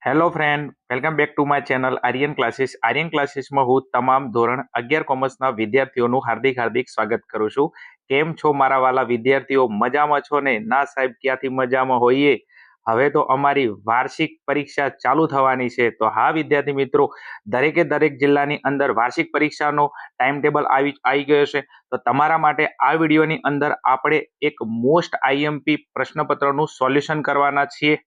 Hello friend, welcome back to my channel Aryan classes. Aryan ક્લાસીસમાં હું તમામ ધોરણ 11 કોમર્સના વિદ્યાર્થીઓનું હાર્દિક સ્વાગત કરું છું. કેમ છો મારા વાલા વિદ્યાર્થીઓ? મજામાં છો ને? ના સાહેબ, ક્યાંથી મજામાં હોઈએ? હવે તો અમારી વાર્ષિક પરીક્ષા ચાલુ થવાની છે. તો હા વિદ્યાર્થી મિત્રો, દરેક જિલ્લાની અંદર વાર્ષિક પરીક્ષાનો ટાઈમ ટેબલ આવી ગયો છે. તો તમારા માટે આ વિડીયોની અંદર આપણે એક મોસ્ટ આઈએમપી પ્રશ્નપત્રનું સોલ્યુશન કરવાના છીએ.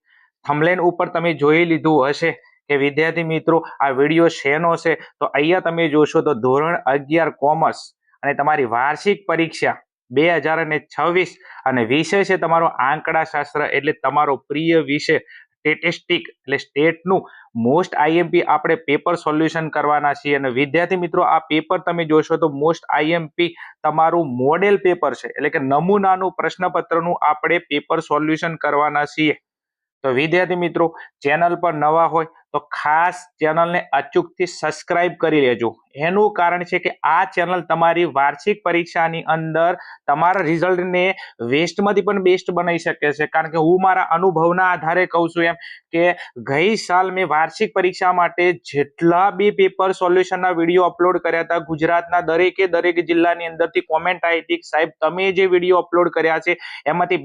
થંબનેલ ઉપર તમે જોઈ લીધું હશે કે વિદ્યાર્થી મિત્રો આ વિડીયો શેનો છે. તો અહીંયા તમે જોશો તો ધોરણ 11 કોમર્સ અને તમારી વાર્ષિક પરીક્ષા 2026 અને વિષય છે તમારો આંકડાશાસ્ત્ર, એટલે તમારો પ્રિય વિષય સ્ટેટિસ્ટિક, એટલે સ્ટેટનું મોસ્ટ આઈએમપી આપણે પેપર સોલ્યુશન કરવાના છીએ. અને વિદ્યાર્થી મિત્રો આ પેપર તમે જોશો તો મોસ્ટ આઈએમપી તમારું મોડેલ પેપર છે, એટલે કે નમૂનાનું પ્રશ્નપત્રનું આપણે પેપર સોલ્યુશન કરવાના છીએ. તો વિદ્યાર્થી મિત્રો, ચેનલ પર નવા હોય તો ખાસ ચેનલને અચૂકથી સબસ્ક્રાઇબ કરી લેજો. એનું કારણ છે કે આ ચેનલ તમારી વાર્ષિક પરીક્ષાની અંદર તમારા રિઝલ્ટને વેસ્ટમાંથી પણ બેસ્ટ બનાવી શકે છે. કારણ કે હું મારા અનુભવના આધારે કહું છું એમ કે ગઈ સાલ મેં વાર્ષિક પરીક્ષા માટે જેટલા બી પેપર સોલ્યુશનના વિડીયો અપલોડ કર્યા હતા, ગુજરાતના દરેક જિલ્લાની અંદરથી કોમેન્ટ આવી હતી, સાહેબ તમે જે વિડીયો અપલોડ કર્યા છે એમાંથી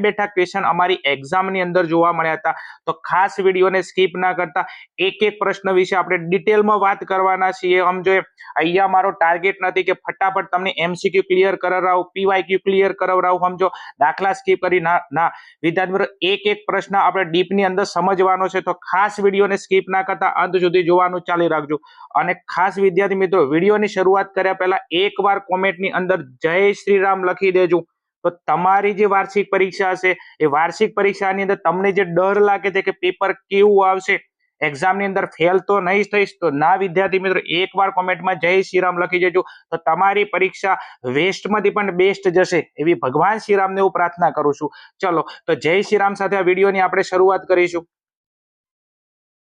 બેઠા ક્વેશ્ચન અમારી એક્ઝામની અંદર જોવા મળ્યા હતા. તો ખાસ વિડીયોને સ્કીપ ના કરતા એક પ્રશ્ન વિશે આપણે ડિટેલમાં વાત કરવાના છીએ. સમજો, અહીંયા મારો ટાર્ગેટ નથી કે ફટાફટ તમને એમસીક્યુ ક્લિયર કરાવરાવું, પીવાયક્યુ ક્લિયર કરાવરાવું. સમજો, દાખલા સ્કીપ કરી ના વિદ્યાર્થી મિત્રો, એક પ્રશ્ન આપણે ડીપની અંદર સમજવાનો છે. તો ખાસ વિડીયોને સ્કીપ ના કરતા અંત સુધી જોવાનું ચાલુ રાખજો. અને ખાસ વિદ્યાર્થી મિત્રો, વિડીયોની શરૂઆત કર્યા પહેલા એકવાર કોમેન્ટની અંદર જય શ્રી રામ લખી દેજો. તો તમારી જે વાર્ષિક પરીક્ષા છે એ વાર્ષિક પરીક્ષાની અંદર તમને જે ડર લાગે છે કે પેપર કેવું આવશે, એક્ઝામની અંદર ફેલ તો નહીં થઈશ, તો ના વિદ્યાર્થી મિત્રો, એકવાર કોમેન્ટમાં જય શ્રીરામ લખી દેજો. તો તમારી પરીક્ષા વેસ્ટમાંથી પણ બેસ્ટ જશે એવી ભગવાન શ્રીરામને હું પ્રાર્થના કરું છું. ચલો, તો જય શ્રીરામ સાથે આ વિડીયોની આપણે શરૂઆત કરીશું.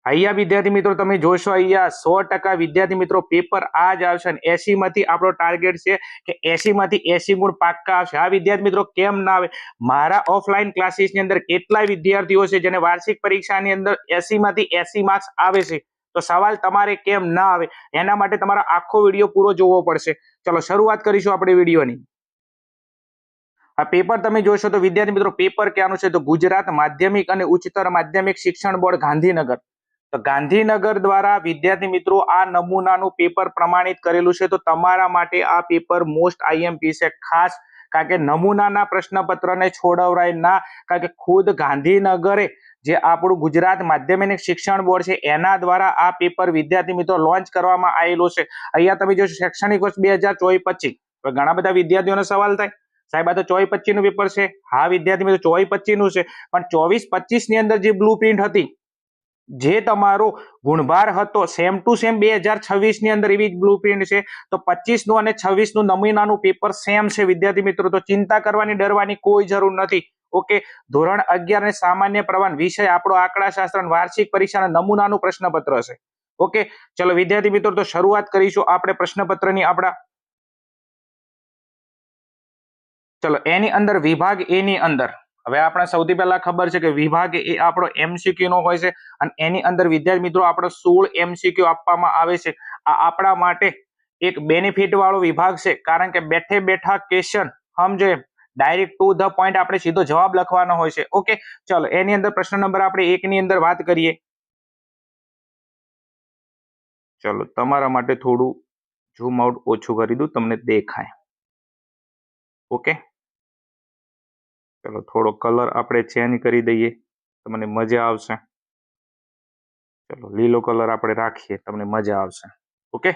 અહીંયા વિદ્યાર્થી મિત્રો તમે જોશો, અહીંયા 100% વિદ્યાર્થી મિત્રો પેપર આ જ આવશે અને 80 માંથી આપણો ટાર્ગેટ છે કે 80 માંથી 80 ગુણ પાક્કા આવશે. આ વિદ્યાર્થી મિત્રો કેમ ના આવે? મારા ઓફલાઈન ક્લાસીસની અંદર કેટલાય વિદ્યાર્થીઓ છે જેને વાર્ષિક પરીક્ષાની અંદર 80 માંથી 80 માર્ક્સ આવે છે. તો સવાલ તમારે કેમ ના આવે, એના માટે તમારો આખો વિડીયો પૂરો જોવો પડશે. ચલો શરૂઆત કરીશું આપણે વિડીયોની. આ પેપર તમે જોશો તો વિદ્યાર્થી મિત્રો પેપર ક્યાંનું છે? તો ગુજરાત માધ્યમિક અને ઉચ્ચતર માધ્યમિક શિક્ષણ બોર્ડ ગાંધીનગર. તો ગાંધીનગર દ્વારા વિદ્યાર્થી મિત્રો આ નમૂનાનું પેપર પ્રમાણિત કરેલું છે. તો તમારા માટે આ પેપર મોસ્ટ આઈએમપી છે. ખાસ કારણ કે નમૂનાના પ્રશ્નપત્રને છોડવરાય ના, કારણ કે ખુદ ગાંધીનગરે જે આપણું ગુજરાત માધ્યમિક શિક્ષણ બોર્ડ છે એના દ્વારા આ પેપર વિદ્યાર્થી મિત્રો લોન્ચ કરવામાં આવેલું છે. અહીંયા તમે જોશો શૈક્ષણિક વર્ષ 2024-25. તો ઘણા બધા વિદ્યાર્થીઓનો સવાલ થાય, સાહેબ આ તો 24-25 નું પેપર છે. હા વિદ્યાર્થી મિત્રો, 24-25 નું છે, પણ 24-25 ની અંદર જે બ્લુ પ્રિન્ટ હતી, જે તમારો ગુણભાર હતો સેમ ટુ સેમ 2026 ની અંદર એવી જ બ્લુપ્રિન્ટ છે. તો 25 નું અને 26 નું નમૂનાનું પેપર સેમ છે વિદ્યાર્થી મિત્રો. તો ચિંતા કરવાની, ડરવાની કોઈ જરૂર નથી. ઓકે, ધોરણ 11 ને સામાન્ય પ્રવાહ વિષય આપણો આંકડાશાસ્ત્ર વાર્ષિક પરીક્ષાના નમૂનાનું પ્રશ્નપત્ર છે. ઓકે, ચલો વિદ્યાર્થી મિત્રો, તો શરૂઆત કરીશું આપણે પ્રશ્નપત્રની. ચલો એની અંદર વિભાગ એ ની અંદર હવે આપણે સૌથી પહેલા ખબર છે કે વિભાગ એ આપણો એમસીક્યુ નો હોય છે અને એની અંદર વિદ્યાર્થી મિત્રો આપણો 16 એમસીક્યુ આપવામાં આવે છે. આ આપણા માટે એક બેનિફિટ વાળો વિભાગ છે, કારણ કે બેઠા ક્વેશ્ચન સમજો, ડાયરેક્ટ ટુ ધ પોઈન્ટ આપણે સીધો જવાબ લખવાનો હોય છે. ઓકે, ચલો એની અંદર પ્રશ્ન નંબર આપણે 1 ની અંદર વાત કરીએ. ચલો તમારા માટે થોડું ઝૂમ આઉટ ઓછું કરી દઉં, તમને દેખાય. ઓકે, ચલો થોડો કલર આપણે ચેન્જ કરી દઈએ, તમને મજા આવશે. ચલો લીલો કલર આપણે રાખીએ, તમને મજા આવશે. ઓકે,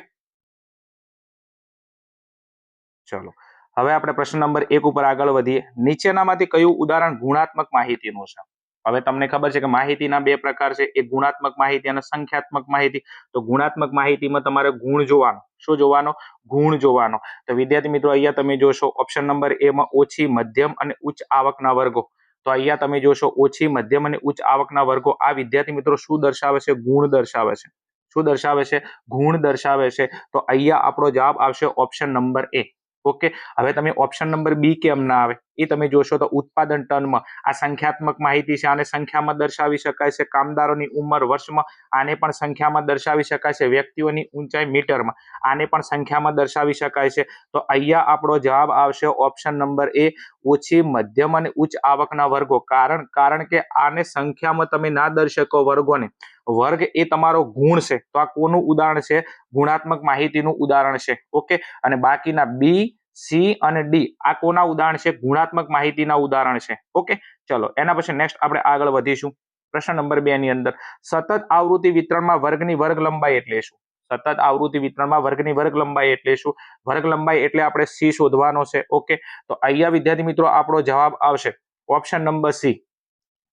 ચલો હવે આપણે પ્રશ્ન નંબર 1 ઉપર આગળ વધીએ. નીચેનામાંથી કયું ઉદાહરણ ગુણાત્મક માહિતીનું છે? હવે તમને ખબર છે કે માહિતીના બે પ્રકાર છે, એક ગુણાત્મક માહિતી અને સંખ્યાત્મક માહિતી. તો ગુણાત્મક માહિતીમાં તમારે ગુણ જોવાનો. શું જોવાનો? ગુણ જોવાનો. તો વિદ્યાર્થી મિત્રો અહીંયા તમે જોશો ઓપ્શન નંબર એ માં ઓછી, મધ્યમ અને ઉચ્ચ આવકના વર્ગો. તો અહીંયા તમે જોશો ઓછી, મધ્યમ અને ઉચ્ચ આવકના વર્ગો. આ વિદ્યાર્થી મિત્રો શું દર્શાવે છે? ગુણ દર્શાવે છે. શું દર્શાવે છે? ગુણ દર્શાવે છે. તો અહીંયા આપણો જવાબ આવશે ઓપ્શન નંબર એ. ઓકે, હવે તમે ઓપ્શન નંબર બી કેમ ના આવે એ તમે જોશો તો ઉત્પાદન ટનમાં આ સંખ્યાત્મક માહિતી છે, આને સંખ્યામાં દર્શાવી શકાય છે. કામદારોની ઉંમર વર્ષમાં, આને પણ સંખ્યામાં દર્શાવી શકાય છે. વ્યક્તિઓની ઊંચાઈ મીટરમાં, આને પણ સંખ્યામાં દર્શાવી શકાય છે. તો અહીંયા આપણો જવાબ આવશે ઓપ્શન નંબર એ, ઓછી, મધ્યમ અને ઉચ્ચ આવકના વર્ગો. કારણ કે આને સંખ્યામાં તમે ના દર્શકો વર્ગોને, વર્ગ એ તમારો ગુણ છે, તો આ કોનું ઉદાહરણ છે? ગુણાત્મક માહિતીનું ઉદાહરણ છે. ઓકે, અને બાકીના બી, સી અને ડી આ કોના ઉદાહરણ છે? ગુણાત્મક માહિતીના ઉદાહરણ છે. ઓકે, ચલો એના પછી નેક્સ્ટ આપણે આગળ વધીશું. પ્રશ્ન નંબર 2 ની અંદર સતત આવૃત્તિ વિતરણમાં વર્ગની વર્ગ લંબાઈ એટલે શું? સતત આવૃત્તિ વિતરણમાં વર્ગની વર્ગ લંબાઈ એટલે શું? વર્ગ લંબાઈ એટલે આપણે સી શોધવાનો છે. ઓકે, તો અહીંયા વિદ્યાર્થી મિત્રો આપણો જવાબ આવશે ઓપ્શન નંબર સી.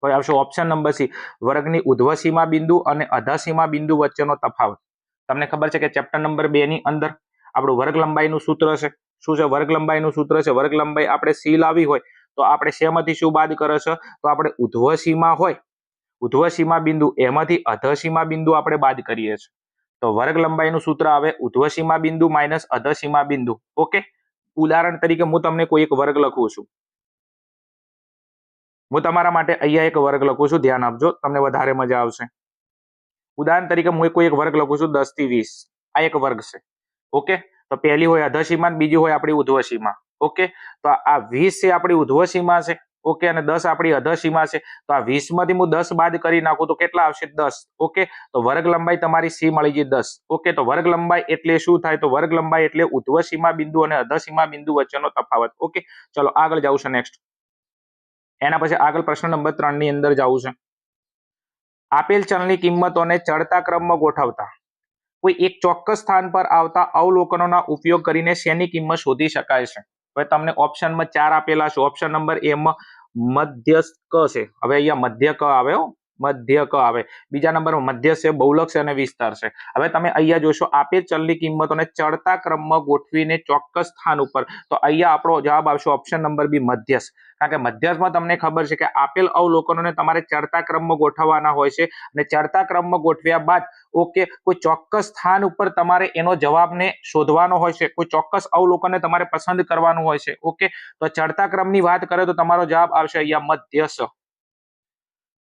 તો આવશે ઓપ્શન નંબર સી, વર્ગની ઉર્ધ્વ સીમા બિંદુ અને અધઃ સીમા બિંદુ વચ્ચેનો તફાવત. તમને ખબર છે કે ચેપ્ટર નંબર 2 ની અંદર આપણું વર્ગ લંબાઈનું સૂત્ર છે. શું છે વર્ગ લંબાઈનું સૂત્ર? છે વર્ગ લંબાઈ આપણે સી લાવી હોય તો આપણે શેમાંથી શું બાદ કરે છે? તો આપણે ઉર્ધ્વ સીમા હોય, ઉર્ધ્વ સીમા બિંદુ, એમાંથી અધઃ સીમા બિંદુ આપણે બાદ કરીએ છીએ. તો વર્ગ લંબાઈનું સૂત્ર આવે ઉર્ધ્વ સીમા બિંદુ માઇનસ અધઃ સીમા બિંદુ. ઓકે, ઉદાહરણ તરીકે હું તમને કોઈ એક વર્ગ લખું છું. હું તમારા માટે અહીંયા એક વર્ગ લખું છું, ધ્યાન આપજો, તમને વધારે મજા આવશે. ઉદાહરણ તરીકે હું કોઈ એક વર્ગ લખું છું 10 થી 20. આ એક વર્ગ છે. ઓકે, તો પહેલી હોય અધઃ સીમા, બીજી હોય આપણી ઉર્ધ્વ સીમા. ઓકે, તો આ 20 છે આપણી ઉર્ધ્વ સીમા છે. ઓકે, અને 10 આપણી અધઃ સીમા છે. તો આ 20 માંથી હું 10 બાદ કરી નાખું તો કેટલા આવશે? 10. ઓકે, તો વર્ગ લંબાઈ તમારી સી મળી ગઈ 10. ઓકે, તો વર્ગ લંબાઈ એટલે શું થાય? તો વર્ગ લંબાઈ એટલે ઉર્ધ્વ સીમા બિંદુ અને અધઃ સીમા બિંદુ વચ્ચેનો તફાવત. ઓકે, ચલો આગળ જાઉં છે નેક્સ્ટ. એના પછી આગળ પ્રશ્ન નંબર 3 ની અંદર જવું છે. આપેલ ચલની કિંમતોને ચડતા ક્રમમાં ગોઠવતા કોઈ એક ચોક્કસ સ્થાન પર આવતા અવલોકનોના ઉપયોગ કરીને શેની કિંમત શોધી શકાય છે? હવે તમને ઓપ્શનમાં 4 આપેલા છે. ઓપ્શન નંબર એ માં મધ્યસ્થ ક છે. હવે અહીંયા મધ્ય ક આવે, મધ્ય ક આવે. બીજા નંબરમાં મધ્ય છે, બહુલક છે અને વિસ્તાર છે. હવે તમે અહીંયા જોશો આપેલ ચલની કિંમતોને ચડતા ક્રમમાં ગોઠવીને ચોક્કસ સ્થાન ઉપર, તો અહીંયા આપણો જવાબ આવશે ઓપ્શન નંબર બી, મધ્યસ્થ. કારણ કે મધ્યસ્થમાં તમને ખબર છે કે આપેલ અવલોકનોને તમારે ચડતા ક્રમમાં ગોઠવવાના હોય છે, અને ચડતા ક્રમમાં ગોઠવ્યા બાદ ઓકે કોઈ ચોક્કસ સ્થાન ઉપર તમારે એનો જવાબને શોધવાનો હોય છે, કોઈ ચોક્કસ અવલોકનને તમારે પસંદ કરવાનું હોય છે. ઓકે, તો ચડતા ક્રમની વાત કરે તો તમારો જવાબ આવશે અહીંયા મધ્યસ્થ.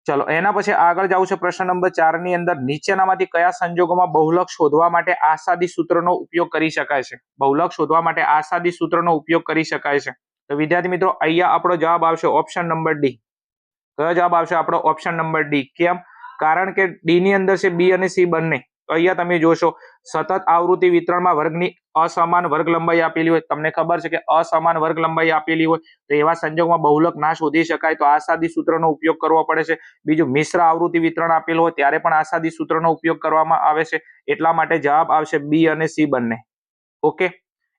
ચલો એના પછી આગળ જવું છે. પ્રશ્ન નંબર 4 ની અંદર નીચેનામાંથી કયા સંજોગોમાં બહુલક શોધવા માટે આસાદી સૂત્રનો ઉપયોગ કરી શકાય છે? બહુલક શોધવા માટે આસાદી સૂત્રનો ઉપયોગ કરી શકાય છે. તો વિદ્યાર્થી મિત્રો અહીંયા આપણો જવાબ આવશે ઓપ્શન નંબર ડી. કયો જવાબ આવશે આપણો? Option number D. કેમ? કારણ કે ડી ની અંદર છે બી અને સી બંને. તો અહીંયા તમે જોશો સતત આવૃત્તિ વિતરણમાં વર્ગની અસમાન વર્ગ લંબાઈ આપેલી હોય. તમને ખબર છે કે અસમાન વર્ગ લંબાઈ આપેલી હોય તો એવા સંજોગોમાં બહુલક ના શોધી શકાય, તો આસાદી સૂત્રનો ઉપયોગ કરવો પડે છે. બીજું મિશ્ર આવૃત્તિ વિતરણ આપેલું હોય ત્યારે પણ આસાદી સૂત્રનો ઉપયોગ કરવામાં આવે છે. એટલા માટે જવાબ આવશે બી અને સી બંને. ઓકે,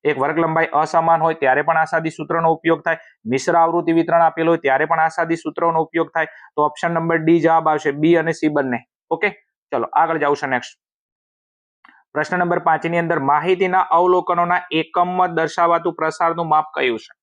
એક વર્ગ લંબાઈ અસમાન હોય ત્યારે પણ આસાદી સૂત્રનો ઉપયોગ થાય, મિશ્ર આવૃત્તિ વિતરણ આપેલું હોય ત્યારે પણ આસાદી સૂત્રનો ઉપયોગ થાય. તો ઓપ્શન નંબર ડી જવાબ આવશે, બી અને સી બંને. ઓકે, ચલો આગળ જાઉં છે નેક્સ્ટ. પ્રશ્ન નંબર 5 ની અંદર માહિતીના અવલોકનોના એકમમાં દર્શાવાતું પ્રસારનું માપ કયું છે?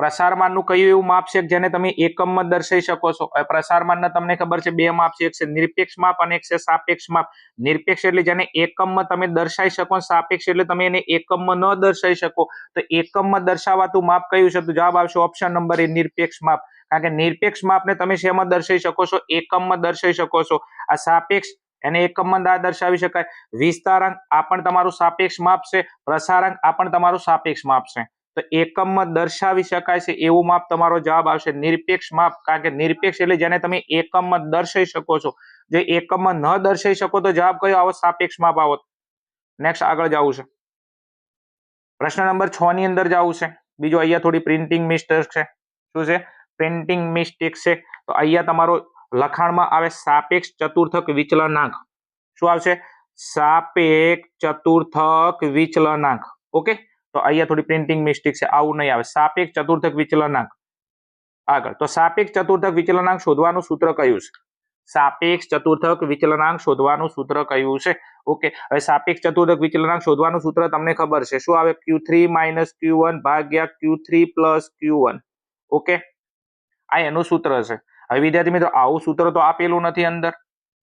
પ્રસારમાનનું કયું એવું માપ છે જેને તમે એકમમાં દર્શાવી શકો છો? પ્રસારમાનના તમને ખબર છે બે માપ છે, એક છે નિરપેક્ષ માપ અને એક છે સાપેક્ષ માપ. નિરપેક્ષ એટલે જેને એકમમાં તમે દર્શાવી શકો, સાપેક્ષ એટલે તમે એને એકમમાં ન દર્શાવી શકો. તો એકમમાં દર્શાવાતું માપ કયું છે? તો જવાબ આવશે ઓપ્શન નંબર એ, નિરપેક્ષ માપ. કારણ કે નિરપેક્ષ માપને તમે શેમાં દર્શાવી શકો છો? એકમમાં દર્શાવી શકો છો. આ સાપેક્ષ એને એકમમાં ના દર્શાવી શકાય. વિસ્તારાંક આ પણ તમારું સાપેક્ષ માપ છે, પ્રસારાંક આ પણ તમારું સાપેક્ષ માપ છે. તો એકમમાં દર્શાવી શકાય છે એવું માપ તમારો જવાબ આવશે નિરપેક્ષ માપ. કારણ કે નિરપેક્ષ એટલે જેને તમે એકમમાં દર્શાવી શકો છો. જો એકમમાં ન દર્શાવી શકો તો જવાબ કયો આવો? સાપેક્ષ માપ આવો. નેક્સ્ટ આગળ જવું છે. પ્રશ્ન નંબર 6 ની અંદર જવું છે. બીજો અહીંયા થોડી પ્રિન્ટિંગ મિસ્ટેક છે. શું છે? પ્રિન્ટિંગ મિસ્ટેક છે. તો અહીંયા તમારો લખાણમાં આવે સાપેક્ષ ચતુર્થક વિચલનાંક. શું આવશે? સાપેક્ષ ચતુર્થક વિચલનાંક. ઓકે, તો અહીંયા થોડી પ્રિન્ટિંગ મિસ્ટેક છે, આવું નહીં આવે. સાપેક્ષ ચતુર્થક વિચલનાંક. આગળ તો સાપેક્ષ ચતુર્થક વિચલનાંક શોધવાનું સૂત્ર કયું છે? સાપેક્ષ ચતુર્થક વિચલનાંક શોધવાનું સૂત્ર કયું છે? ઓકે, હવે સાપેક્ષ ચતુર્થક વિચલનાંક શોધવાનું સૂત્ર તમને ખબર છે. શું આવે? Q3 - Q1 ભાગ્યા Q3 + Q1. ઓકે, આ એનું સૂત્ર છે. હવે વિદ્યાર્થી મિત્રો આવું સૂત્ર તો આપેલું નથી અંદર.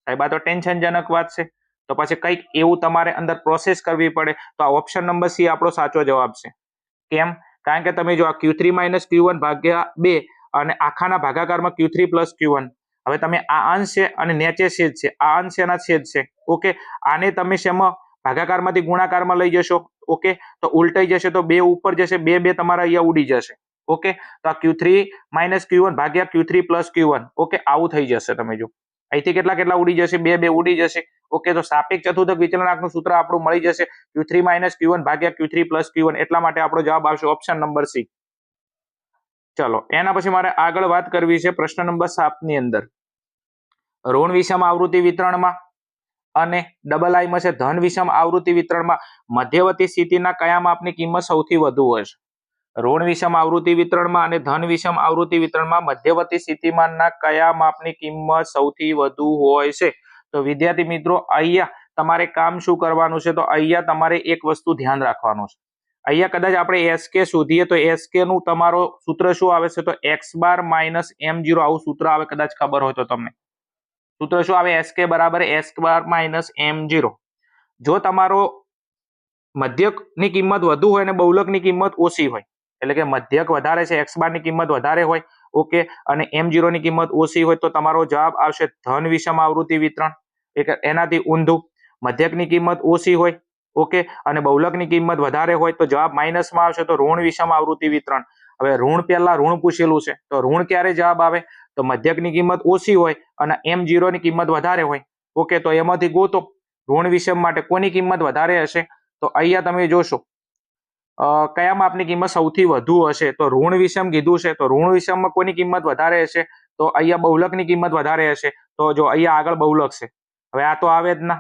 સાહેબ આ તો ટેન્શનજનક વાત છે. તો પછી કંઈક એવું તમારે અંદર પ્રોસેસ કરવી પડે. તો આ ઓપ્શન નંબર સી આપણો સાચો જવાબ છે. કેમ? કારણ કે તમે જો આ Q3 માઇનસ Q1 ભાગ્યા 2 અને આખાના ભાગાકારમાં Q3 પ્લસ Q1, હવે તમે આ અંશ છે અને નીચે છેદ છે, આ અંશ એના છેદ છે. ઓકે, આને તમે શેમાં ભાગાકારમાંથી ગુણાકારમાં લઈ જશો. ઓકે, તો ઉલટાઈ જશે તો 2 ઉપર જશે, 2 તમારા અહીંયા ઉડી જશે. ઓકે, તો આ Q3 માઇનસ Q1 ભાગ્યા Q3 પ્લસ Q1. ઓકે, આવું થઈ જશે. તમે જો અહીંથી કેટલા ઉડી જશે, 2 ઉડી જશે. ઓકે, તો સાપેક્ષ ચતુર્થક વિચલનાંકનું સૂત્ર આપણું મળી જશે Q3 માઇનસ Q1 ભાગ્યા Q3 પ્લસ Q1. એટલા માટે આપણો જવાબ આવશે ઓપ્શન નંબર સી. ચલો, એના પછી મારે આગળ વાત કરવી છે પ્રશ્ન નંબર 7 ની અંદર ઋણ વિષમ આવૃત્તિ વિતરણમાં અને ડબલ આઈમાં છે ધન વિષમ આવૃત્તિ વિતરણમાં મધ્યવર્તી સ્થિતિના કયા માપની કિંમત સૌથી વધુ હોય છે. ઋણ વિષમ આવૃત્તિ વિતરણમાં અને ધન વિષમ આવૃત્તિ વિતરણમાં મધ્યવર્તી સ્થિતિમાનના કયા માપની કિંમત સૌથી વધુ હોય છે. તો વિદ્યાર્થી મિત્રો, અહીંયા તમારે કામ શું કરવાનું છે, તો અહીંયા તમારે એક વસ્તુ ધ્યાન રાખવાનું છે. અહીંયા કદાચ આપણે SK શોધીએ તો SK નું તમારો સૂત્ર શું આવે છે, તો x બાર માઇનસ m0 આવું સૂત્ર આવે, કદાચ ખબર હોય તો તમને. સૂત્ર શું આવે, SK બરાબર x બાર માઇનસ m0. જો તમારો મધ્યકની કિંમત વધુ હોય અને બહુલકની કિંમત ઓછી હોય, એટલે કે મધ્યક વધારે છે, x બારની કિંમત વધારે હોય, ઓકે, અને m0 ની કિંમત ઓછી હોય, તો તમારો જવાબ આવશે ધન વિષમ આવૃત્તિ વિતરણ. એનાથી ઊંધું, મધ્યકની કિંમત ઓછી હોય, ઓકે, અને બહુલકની કિંમત વધારે હોય, તો જવાબ માઇનસમાં આવશે, તો ઋણ વિષમ આવૃત્તિ વિતરણ. હવે ઋણ પહેલા ઋણ પૂછેલું છે, તો ઋણ ક્યારે જવાબ આવે, તો મધ્યકની કિંમત ઓછી હોય અને m0 ની કિંમત વધારે હોય. ઓકે, તો એમાંથી ગોતો ઋણ વિષમ માટે કોની કિંમત વધારે હશે. તો અહીંયા તમે જોશો કયા માપની કિંમત સૌથી વધુ હશે, તો ઋણ વિષમ કીધું છે, તો ઋણ વિષમમાં કોની કિંમત વધારે હશે, તો અહીંયા બહુલકની કિંમત વધારે હશે. તો જો અહીંયા આગળ બહુલક છે, હવે આ તો આવે જ ના,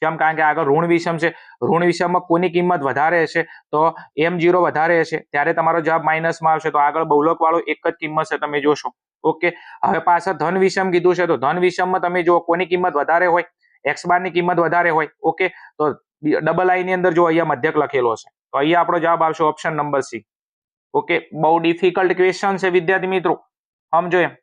કેમ, કારણ કે આગળ ઋણ વિષમ છે. ઋણ વિષમમાં કોની કિંમત વધારે હશે, તો m0 વધારે હશે, ત્યારે તમારો જવાબ માઇનસમાં આવશે. તો આગળ બહુલક વાળો એક જ કિંમત છે, તમે જોશો. ઓકે, હવે પાછળ ધન વિષમ કીધું છે, તો ધન વિષમમાં તમે જો કોની કિંમત વધારે હોય, x બાર ની કિંમત વધારે હોય. ઓકે, તો ડબલ આઈ ની અંદર જો અહીંયા મધ્યક લખેલો છે, તો અહીંયા આપણો જવાબ આવશે ઓપ્શન નંબર સી. ઓકે, બહુ ડિફિકલ્ટ ક્વેશ્ચન છે વિદ્યાર્થી મિત્રો, સમજો એમ.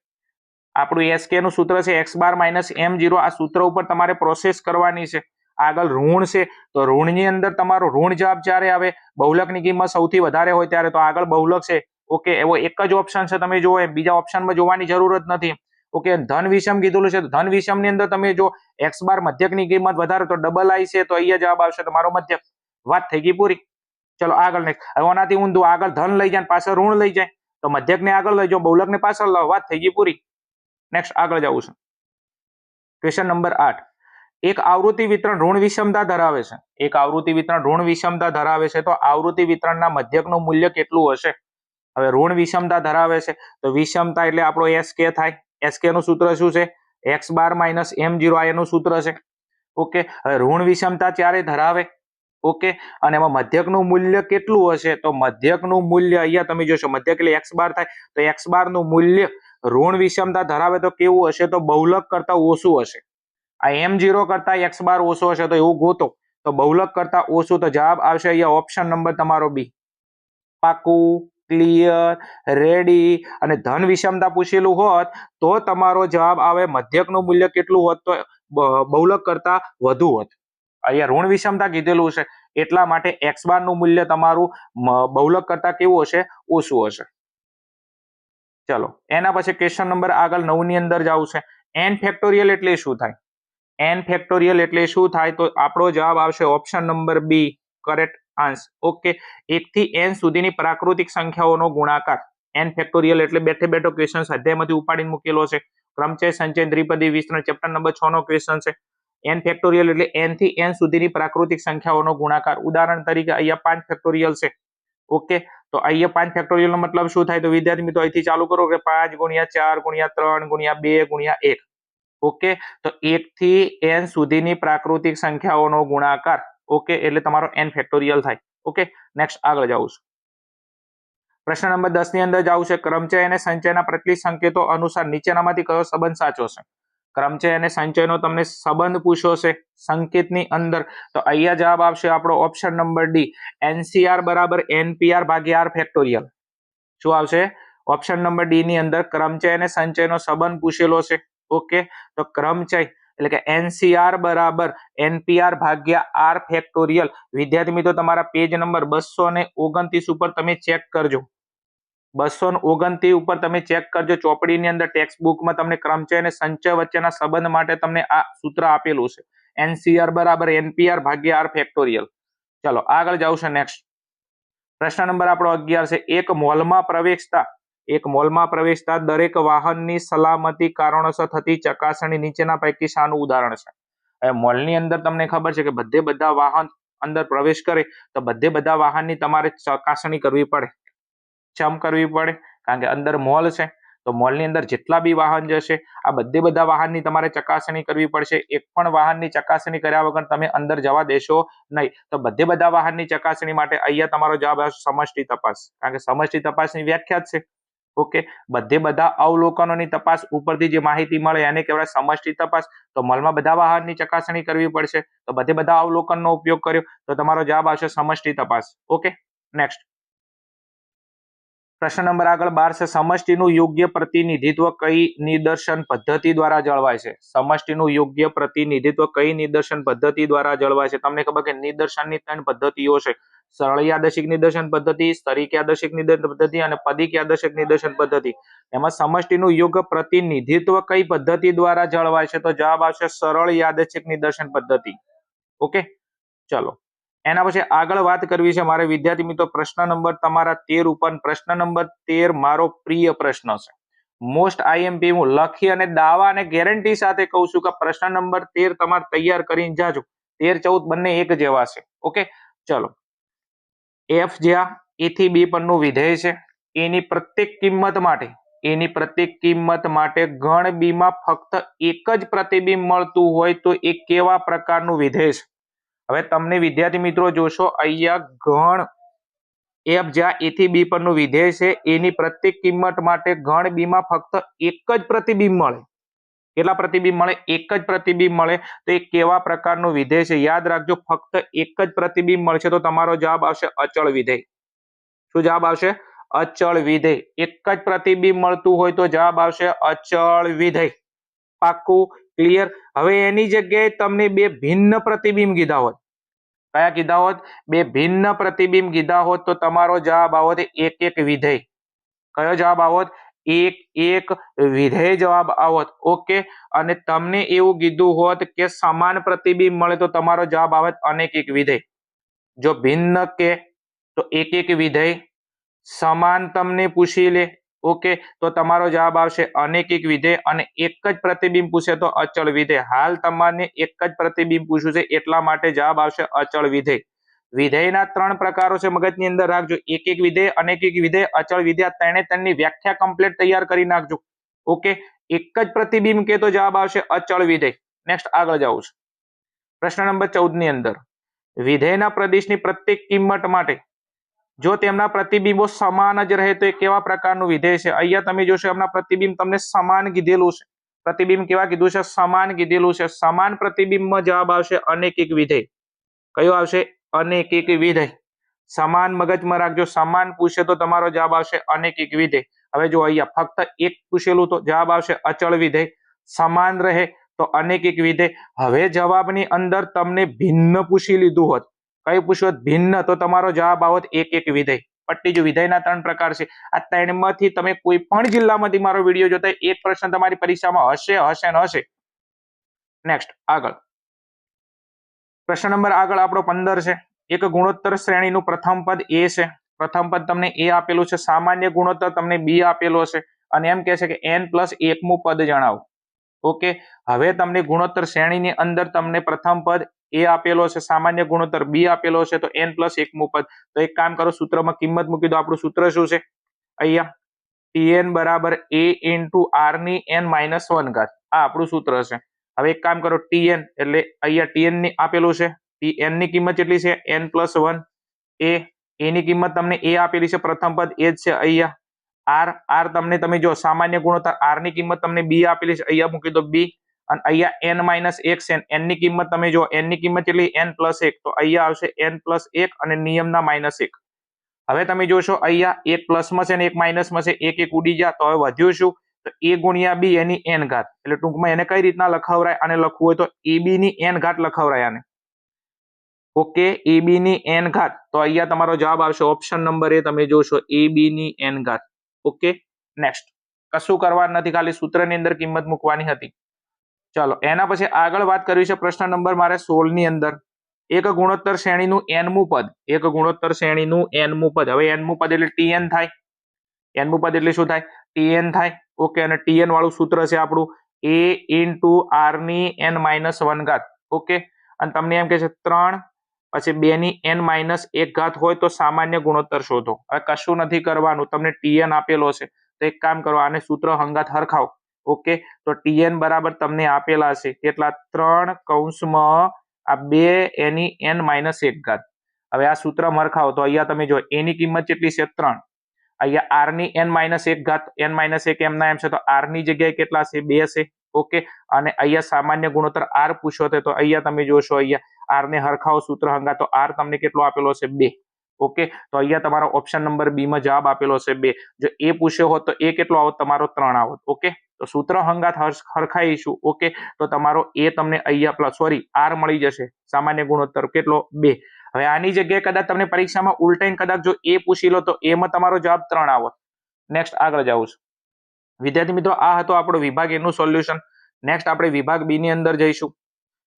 આપણું SK નું સૂત્ર છે x બાર માઇનસ m0. આ સૂત્ર ઉપર તમારે પ્રોસેસ કરવાની છે. આગળ ઋણ છે, તો ઋણની અંદર તમારો ઋણ જવાબ જ્યારે આવે, બહુલકની કિંમત સૌથી વધારે હોય ત્યારે, તો આગળ બહુલક છે. ઓકે, એવો એક જ ઓપ્શન છે, તમે જુઓ, બીજા ઓપ્શનમાં જોવાની જરૂર જ નથી. ઓકે, ધન વિષમ કીધેલું છે, તો ધન વિષમ ની અંદર તમે જો x બાર મધ્યકની કિંમત વધારે, તો ડબલ આઈ છે, તો અહીંયા જવાબ આવશે તમારો મધ્યક. વાત થઈ ગઈ પૂરી. ચલો આગળ નેક્સ્ટ. હવે આનાથી ઊંધું, આગળ ધન લઈ જાય પાછળ ઋણ લઈ જાય, તો મધ્યકને આગળ લઈ જાઓ, બહુલકને પાછળ લાવો, વાત થઈ ગઈ પૂરી. નેક્સ્ટ આગળ જવું છે. Question number 8. એક આવૃત્તિ વિતરણ ઋણ વિષમતા ધરાવે છે. એક આવૃત્તિ વિતરણ ઋણ વિષમતા ધરાવે છે, તો આવૃત્તિ વિતરણના મધ્યકનું મૂલ્ય કેટલું હશે. હવે ઋણ વિષમતા ધરાવે છે, તો વિષમતા એટલે આપણો SK થાય. SK નું સૂત્ર શું છે, x બાર માઇનસ m0, આ એનું સૂત્ર છે. ઓકે, હવે ઋણ વિષમતા ત્યારે ધરાવે, ઓકે, અને એમાં મધ્યકનું મૂલ્ય કેટલું હશે, તો મધ્યકનું મૂલ્ય અહીંયા તમે જોશો, મધ્યક એટલે x બાર થાય, તો x બાર નું મૂલ્ય ઋણ વિષમતા ધરાવે તો કેવું હશે, તો બહુલક કરતા ઓછું હશે. આ m0 કરતા x બાર ઓછો હશે, તો એવું ગોતો, તો બહુલક કરતા ઓછું, તો જવાબ આવશે અહીંયા ઓપ્શન નંબર તમારો બી. પાકું, ક્લિયર, રેડી. અને ધન વિષમતા પૂછેલું હોત તો તમારો જવાબ આવે મધ્યકનું મૂલ્ય કેટલું હોત, તો બહુલક કરતા વધુ હોત. અહીંયા ઋણ વિષમતા કીધેલું છે, એટલા માટે x બાર નું મૂલ્ય તમારું બહુલક કરતા કેવું હશે, ઓછું હશે. ચલો, એના પછી ક્વેશ્ચન નંબર આગળ 9 ની અંદર જવું છે. n ફેક્ટોરિયલ એટલે શું થાય. n ફેક્ટોરિયલ એટલે શું થાય, તો આપણો જવાબ આવશે option number B, correct answer. Okay, 1 થી n સુધીની પ્રાકૃતિક સંખ્યાઓનો ગુણાકાર. n ફેક્ટોરિયલ એટલે બેઠે બેઠો ક્વેશ્ચન સ્વાધ્યાયમાંથી ઉપાડીને મૂકેલો છે. ક્રમચય, સંચય, દ્વિપદી વિસ્તરણ, ચેપ્ટર નંબર 6 નો ક્વેશ્ચન છે. n ફેક્ટોરિયલ એટલે n થી n સુધીની પ્રાકૃતિક સંખ્યાઓનો ગુણાકાર. ઉદાહરણ તરીકે અહીંયા 5 ફેક્ટોરિયલ છે. ઓકે, તો અહીંયા 5 ફેક્ટોરિયલ નો મતલબ શું થાય, તો વિદ્યાર્થી મિત્રો અહીંથી ચાલુ કરો કે 5 ગુણ્યા 4 ગુણ્યા 3 ગુણ્યા 2 ગુણ્યા 1. ઓકે, તો 1 થી n સુધીની પ્રાકૃતિક સંખ્યાઓનો ગુણાકાર. ઓકે, એટલે તમારો n ફેક્ટોરિયલ થાય. ઓકે, નેક્સ્ટ આગળ જાઉં છું. પ્રશ્ન નંબર 10 ની અંદર જાવું છે. ક્રમચય અને સંચયના પ્રચલિત સંકેતો અનુસાર નીચેનામાંથી કયો સંબંધ સાચો છે. ક્રમચય અને સંચયનો તમને સંબંધ પૂછ્યો છે સંકેતની અંદર, તો અહીંયા જવાબ આવશે આપણો ઓપ્શન નંબર ડી, NCR બરાબર NPR ભાગ્યા R ફેક્ટોરિયલ. શું આવશે, ઓપ્શન નંબર ડી ની અંદર ક્રમચય અને સંચયનો સંબંધ પૂછેલો છે. ઓકે, તો ક્રમચય એટલે કે NCR બરાબર NPR ભાગ્યા R ફેક્ટોરિયલ. વિદ્યાર્થી મિત્રો તમારા પેજ નંબર 229 ઉપર તમે ચેક કરજો. 229 ઉપર તમે ચેક કરજો. ચોપડીની અંદર ટેક્સ્ટ બુકમાં તમને ક્રમચય અને સંચય વચ્ચેના સંબંધ માટે તમને આ સૂત્ર આપેલું છે. NCR બરાબર NPR ભાગ્યા R ફેક્ટોરિયલ. ચલો આગળ જાવ છે નેક્સ્ટ. પ્રશ્ન નંબર આપણો 11 છે. એક મોલમાં પ્રવેશતા દરેક વાહનની સલામતી કારણોસર થતી ચકાસણી નીચેના પૈકી શાનું ઉદાહરણ છે? હવે મોલની અંદર તમને ખબર છે કે બધા વાહન અંદર પ્રવેશ કરે તો બધા વાહનની તમારે ચકાસણી કરવી પડે. ચમ કરવી પડે? કારણ કે અંદર મોલ છે તો મોલની અંદર જેટલા બી વાહન જશે આ બધા વાહનની તમારે ચકાસણી કરવી પડશે. એક પણ વાહનની ચકાસણી કર્યા વગર તમે અંદર જવા દેશો નહીં. તો બધા વાહનની ચકાસણી માટે અહીંયા તમારો જવાબ આવશે સમષ્ટિ તપાસ. કારણ કે સમષ્ટિ તપાસની વ્યાખ્યા જ છે. ઓકે, બધા અવલોકનોની તપાસ ઉપરથી જે માહિતી મળે એને કહેવાય સમષ્ટિ તપાસ. તો મોલમાં બધા વાહનની ચકાસણી કરવી પડશે તો બધા અવલોકનનો ઉપયોગ કર્યો તો તમારો જવાબ આવશે સમષ્ટિ તપાસ. ઓકે, નેક્સ્ટ પ્રશ્ન નંબર આગળ 12 છે. સમષ્ટિનું યોગ્ય પ્રતિનિધિત્વ કઈ નિદર્શન પદ્ધતિ દ્વારા જળવાય છે? સમષ્ટિનું યોગ્ય પ્રતિનિધિત્વ કઈ નિદર્શન પદ્ધતિ દ્વારા જળવાય છે? તમને ખબર કે નિદર્શનની 3 પદ્ધતિઓ છે. સરળ યાદચ્છિક નિદર્શન પદ્ધતિ, સ્તરિક યાદચ્છિક નિદર્શન પદ્ધતિ અને પદિક યાદચ્છિક નિદર્શન પદ્ધતિ. એમાં સમષ્ટિનું યોગ્ય પ્રતિનિધિત્વ કઈ પદ્ધતિ દ્વારા જળવાય છે? તો જવાબ આવશે સરળ યાદચ્છિક નિદર્શન પદ્ધતિ. ઓકે, ચલો એના પછી આગળ વાત કરવી છે મારે વિદ્યાર્થી મિત્રો પ્રશ્ન નંબર તમારા 13 ઉપર. પ્રશ્ન નંબર 13 મારો પ્રિય પ્રશ્ન છે. મોસ્ટ IMP હું લખી અને દાવા અને ગેરંટી સાથે કહું છું કે પ્રશ્ન નંબર 13 તમારે તૈયાર કરીને જાજો. 13, 14 બંને એક જેવા છે. ઓકે, ચલો. F જ્યાં A થી B પરનું વિધેય છે એની પ્રત્યેક કિંમત માટે ગણ B માં ફક્ત એક જ પ્રતિબિંબ મળતું હોય તો એ કેવા પ્રકારનું વિધેય છે? હવે તમને વિદ્યાર્થી મિત્રો જોશો અહીંયા ગણ F જ્યાં A થી B પરનું વિધેય છે એની પ્રત્યેક કિંમત માટે ગણ B માં ફક્ત એક જ પ્રતિબિંબ મળે. કેટલા પ્રતિબિંબ મળે? એક જ પ્રતિબિંબ મળે તો એ કેવા પ્રકારનું વિધેય છે? યાદ રાખજો, ફક્ત એક જ પ્રતિબિંબ મળશે તો તમારો જવાબ આવશે અચળ વિધેય. શું જવાબ આવશે? અચળ વિધેય. એક જ પ્રતિબિંબ મળતું હોય તો જવાબ આવશે અચળ વિધેય. પાક્કું? ક્લિયર? હવે એની જગ્યાએ તમને બે ભિન્ન પ્રતિબિંબ કીધા હોત. કયા કીધા હોત? બે ભિન્ન પ્રતિબિંબ કીધા હોત તો તમારો જવાબ આવત એક વિધેય. કયો જવાબ આવત? એક વિધેય જવાબ આવત. ઓકે, અને તમને એવું કીધું હોત કે સમાન પ્રતિબિંબ મળે તો તમારો જવાબ આવત અનેક વિધેય. જો ભિન્ન કે તો એક વિધેય, સમાન તમને પૂછી લે ઓકે તો તમારો જવાબ આવશે અનેક વિધેય, અને એક જ પ્રતિબિંબ પૂછે તો અચળ વિધેય. હાલ તમને એક જ પ્રતિબિંબ પૂછ્યું છે એટલા માટે જવાબ આવશે અચળ વિધેય. વિધેયના 3 પ્રકારો છે, મગજની અંદર રાખજો. એક વિધેય, અનેક વિધેય, અચળ વિધેય. ત્રણેની વ્યાખ્યા કમ્પ્લીટ તૈયાર કરી નાખજો. ઓકે, એક જ પ્રતિબિંબ કે તો જવાબ આવશે અચળ વિધેય. નેક્સ્ટ આગળ જાઉં છું. પ્રશ્ન નંબર 14 ની અંદર વિધેયના પ્રદેશની પ્રત્યેક કિંમત માટે જો તેમના પ્રતિબિંબો સમાન જ રહે તો એ કેવા પ્રકારનું વિધેય છે? અહીંયા તમે જોશો એમના પ્રતિબિંબ તમને સમાન કીધેલું છે. પ્રતિબિંબ કેવા કીધું છે? સમાન કીધેલું છે. સમાન પ્રતિબિંબમાં જવાબ આવશે અનેક વિધેય. કયો આવશે? અનેક વિધેય. સમાન મગજમાં રાખજો, સમાન પૂછે તો તમારો જવાબ આવશે અનેક વિધેય. હવે જો અહીંયા ફક્ત એક પૂછેલું તો જવાબ આવશે અચળ વિધેય. સમાન રહે તો અનેક વિધેય. હવે જવાબની અંદર તમને ભિન્ન પૂછી લીધું હોત, કઈ પૂછ્યું હોત? ભિન્ન, તો તમારો જવાબ આવત એક વિધેય. પટ્ટી. જો વિધેયના 3 પ્રકાર છે, આ 3માંથી તમે કોઈ પણ જિલ્લામાંથી મારો વિડીયો જોતા એક પ્રશ્ન તમારી પરીક્ષામાં હશે. નેક્સ્ટ આગળ પ્રશ્ન નંબર આગળ આપણો 15 છે. એક ગુણોત્તર શ્રેણીનું પ્રથમ પદ A છે. પ્રથમ પદ તમને A આપેલું છે. સામાન્ય ગુણોત્તર તમને B આપેલો છે અને એમ કહે છે કે n+1મું પદ જણાવો. ઓકે, હવે તમને ગુણોત્તર શ્રેણીની અંદર તમને પ્રથમ પદ A આપેલો છે, સામાન્ય ગુણોત્તર B આપેલો છે, તો n+1મું પદ. તો એક કામ કરો, સૂત્રમાં કિંમત મૂકી દો. આપણું સૂત્ર શું છે? અહીંયા Tn બરાબર A × r ની n-1 ઘાત. આ આપણું સૂત્ર છે. હવે એક કામ કરો, Tn એટલે અહીંયા Tn ની આપેલું છે. n ની કિંમત કેટલી છે? n+1. A ની કિંમત તમને A આપેલી છે, પ્રથમ પદ એ જ છે. અહીંયા r તમને તમે જો સામાન્ય ગુણોત્તર r ની કિંમત તમને B આપેલી છે, અહીંયા મૂકી દો B. અને અહીંયા n-1 છે, n ની કિંમત તમે જો, n ની કિંમત કેટલી? n+1. તો અહીંયા આવશે n+1 અને નિયમના -1. હવે તમે જોશો અહીંયા એક પ્લસમાં છે ને એક માઇનસમાં છે, એક ઉડી ગયા તો હવે વધ્યું શું? તો a ગુણ્યા b એની n ઘાત, એટલે ટૂંકમાં એને કઈ રીતના લખાવરાય, આને લખવું હોય તો ab ની n ઘાત લખાવરાય આને. ઓકે, ab ની n ઘાત, તો અહીંયા તમારો જવાબ આવશે ઓપ્શન નંબર એ, તમે જોશો ab ની n ઘાત. Okay, next. કશું કરવાનું નથી, ખાલી સૂત્રની અંદર કિંમત મૂકવાની હતી. ચલો એના પછી આગળ વાત કરવી છે પ્રશ્ન નંબર મારે 16 ની અંદર. એક ગુણોત્તર શ્રેણીનું nમું પદ, એક ગુણોત્તર શ્રેણીનું nમું પદ. હવે nમું પદ એટલે tn થાય. nમું પદ એટલે શું થાય? tn થાય. ઓકે, અને tn વાળું સૂત્ર છે આપણું a into r ની n-1 ઘાત. ઓકે, અને તમને એમ કે છે 3 પછી 2 ની n-1 ઘાત હોય તો સામાન્ય ગુણોત્તર શોધો. હવે કશું નથી કરવાનું, તમને tn આપેલો છે તો એક કામ કરો, આને સૂત્ર હંગાત હરખાવ. ઓકે, તો tn બરાબર તમને આપેલા છે કેટલા? 3 કૌંસમાં આ 2 એની n-1 ઘાત. હવે આ સૂત્ર મરખાવો તો અહીંયા તમે જો a ની કિંમત કેટલી છે? 3. અહીંયા r ની n-1 ઘાત, n-1 એમના એમ છે તો r ની જગ્યાએ કેટલા છે? 2 છે. ઓકે, અને અહીંયા સામાન્ય ગુણોત્તર r પૂછ્યો છે તો અહીંયા તમે જોશો, અહીંયા r ને હરખાવો સૂત્ર હંગા, તો r તમને કેટલો આપેલો છે? 2. ઓકે, તો અહીંયા તમારો ઓપ્શન નંબર બી માં જવાબ આપેલો છે 2. જો એ પૂછ્યો હોત તો એ કેટલો આવત? તમારો 3 આવત. ઓકે, તો સૂત્ર હંગાત હરખાઈશું. ઓકે, તો તમારો એ તમને અહીંયા પ્લસ r મળી જશે, સામાન્ય ગુણોત્તર કેટલો? 2. હવે આની જગ્યાએ કદાચ તમને પરીક્ષામાં ઉલટાઈને કદાચ જો એ પૂછી લો તો એમાં તમારો જવાબ 3 આવત. નેક્સ્ટ આગળ જાઉં છું. વિદ્યાર્થી મિત્રો, આ હતો આપણો વિભાગ એ નું સોલ્યુશન. નેક્સ્ટ આપણે વિભાગ બી ની અંદર જઈશું.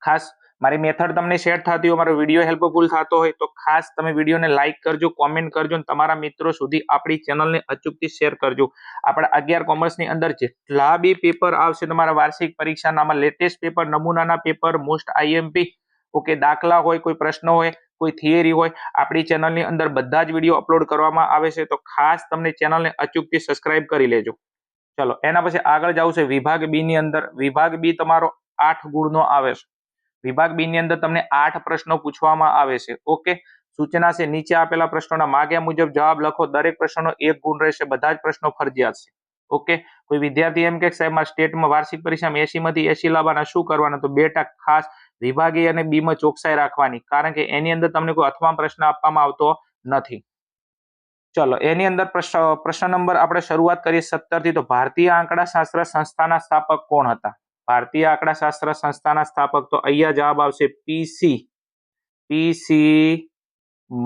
ખાસ મારી મેથડ તમને સેટ થતી હોય, મારો વિડીયો હેલ્પફુલ થતો હોય તો ખાસ તમે વિડીયોને લાઇક કરજો, કોમેન્ટ કરજો અને તમારા મિત્રો સુધી આપણી ચેનલને અચૂકથી શેર કરજો. આપણા 11 કોમર્સની અંદર જેટલા બી પેપર આવશે તમારા વાર્ષિક પરીક્ષાના, લેટેસ્ટ પેપર, નમૂનાના પેપર, મોસ્ટ આઈએમપી, ઓકે, દાખલા હોય, કોઈ પ્રશ્ન હોય, કોઈ થિયરી હોય, આપણી ચેનલની અંદર બધા જ વિડીયો અપલોડ કરવામાં આવે છે. તો ખાસ તમને ચેનલને અચૂકથી સબસ્ક્રાઇબ કરી લેજો. ચલો એના પછી આગળ જાવ છે વિભાગ બી ની અંદર. વિભાગ બી તમારો 8 ગુણનો આવે છે. વિભાગ બી ની અંદર તમને 8 પ્રશ્નો પૂછવામાં આવે છે. ઓકે, સૂચના છે નીચે આપેલા પ્રશ્નોના માગ્યા મુજબ જવાબ લખો. દરેક પ્રશ્નનો 1 ગુણ રહેશે, બધા જ પ્રશ્નો ફરજિયાત છે. ઓકે, કોઈ વિદ્યાર્થી એમ કે સાહેબ મારા સ્ટેટમાં વાર્ષિક પરીક્ષામાં 80 માંથી 80 લાવવાના, શું કરવાના? તો બેટા ખાસ વિભાગ એ અને બી માં ચોકસાઈ રાખવાની, કારણ કે એની અંદર તમને કોઈ અથવા પ્રશ્ન આપવામાં આવતો નથી. ચલો એની અંદર પ્રશ્ન નંબર આપણે શરૂઆત કરીએ 17 થી. તો ભારતીય આંકડાશાસ્ત્ર સંસ્થાના સ્થાપક કોણ હતા? ભારતીય આંકડાશાસ્ત્ર સંસ્થાના સ્થાપક, તો અહીંયા જવાબ આવશે પીસી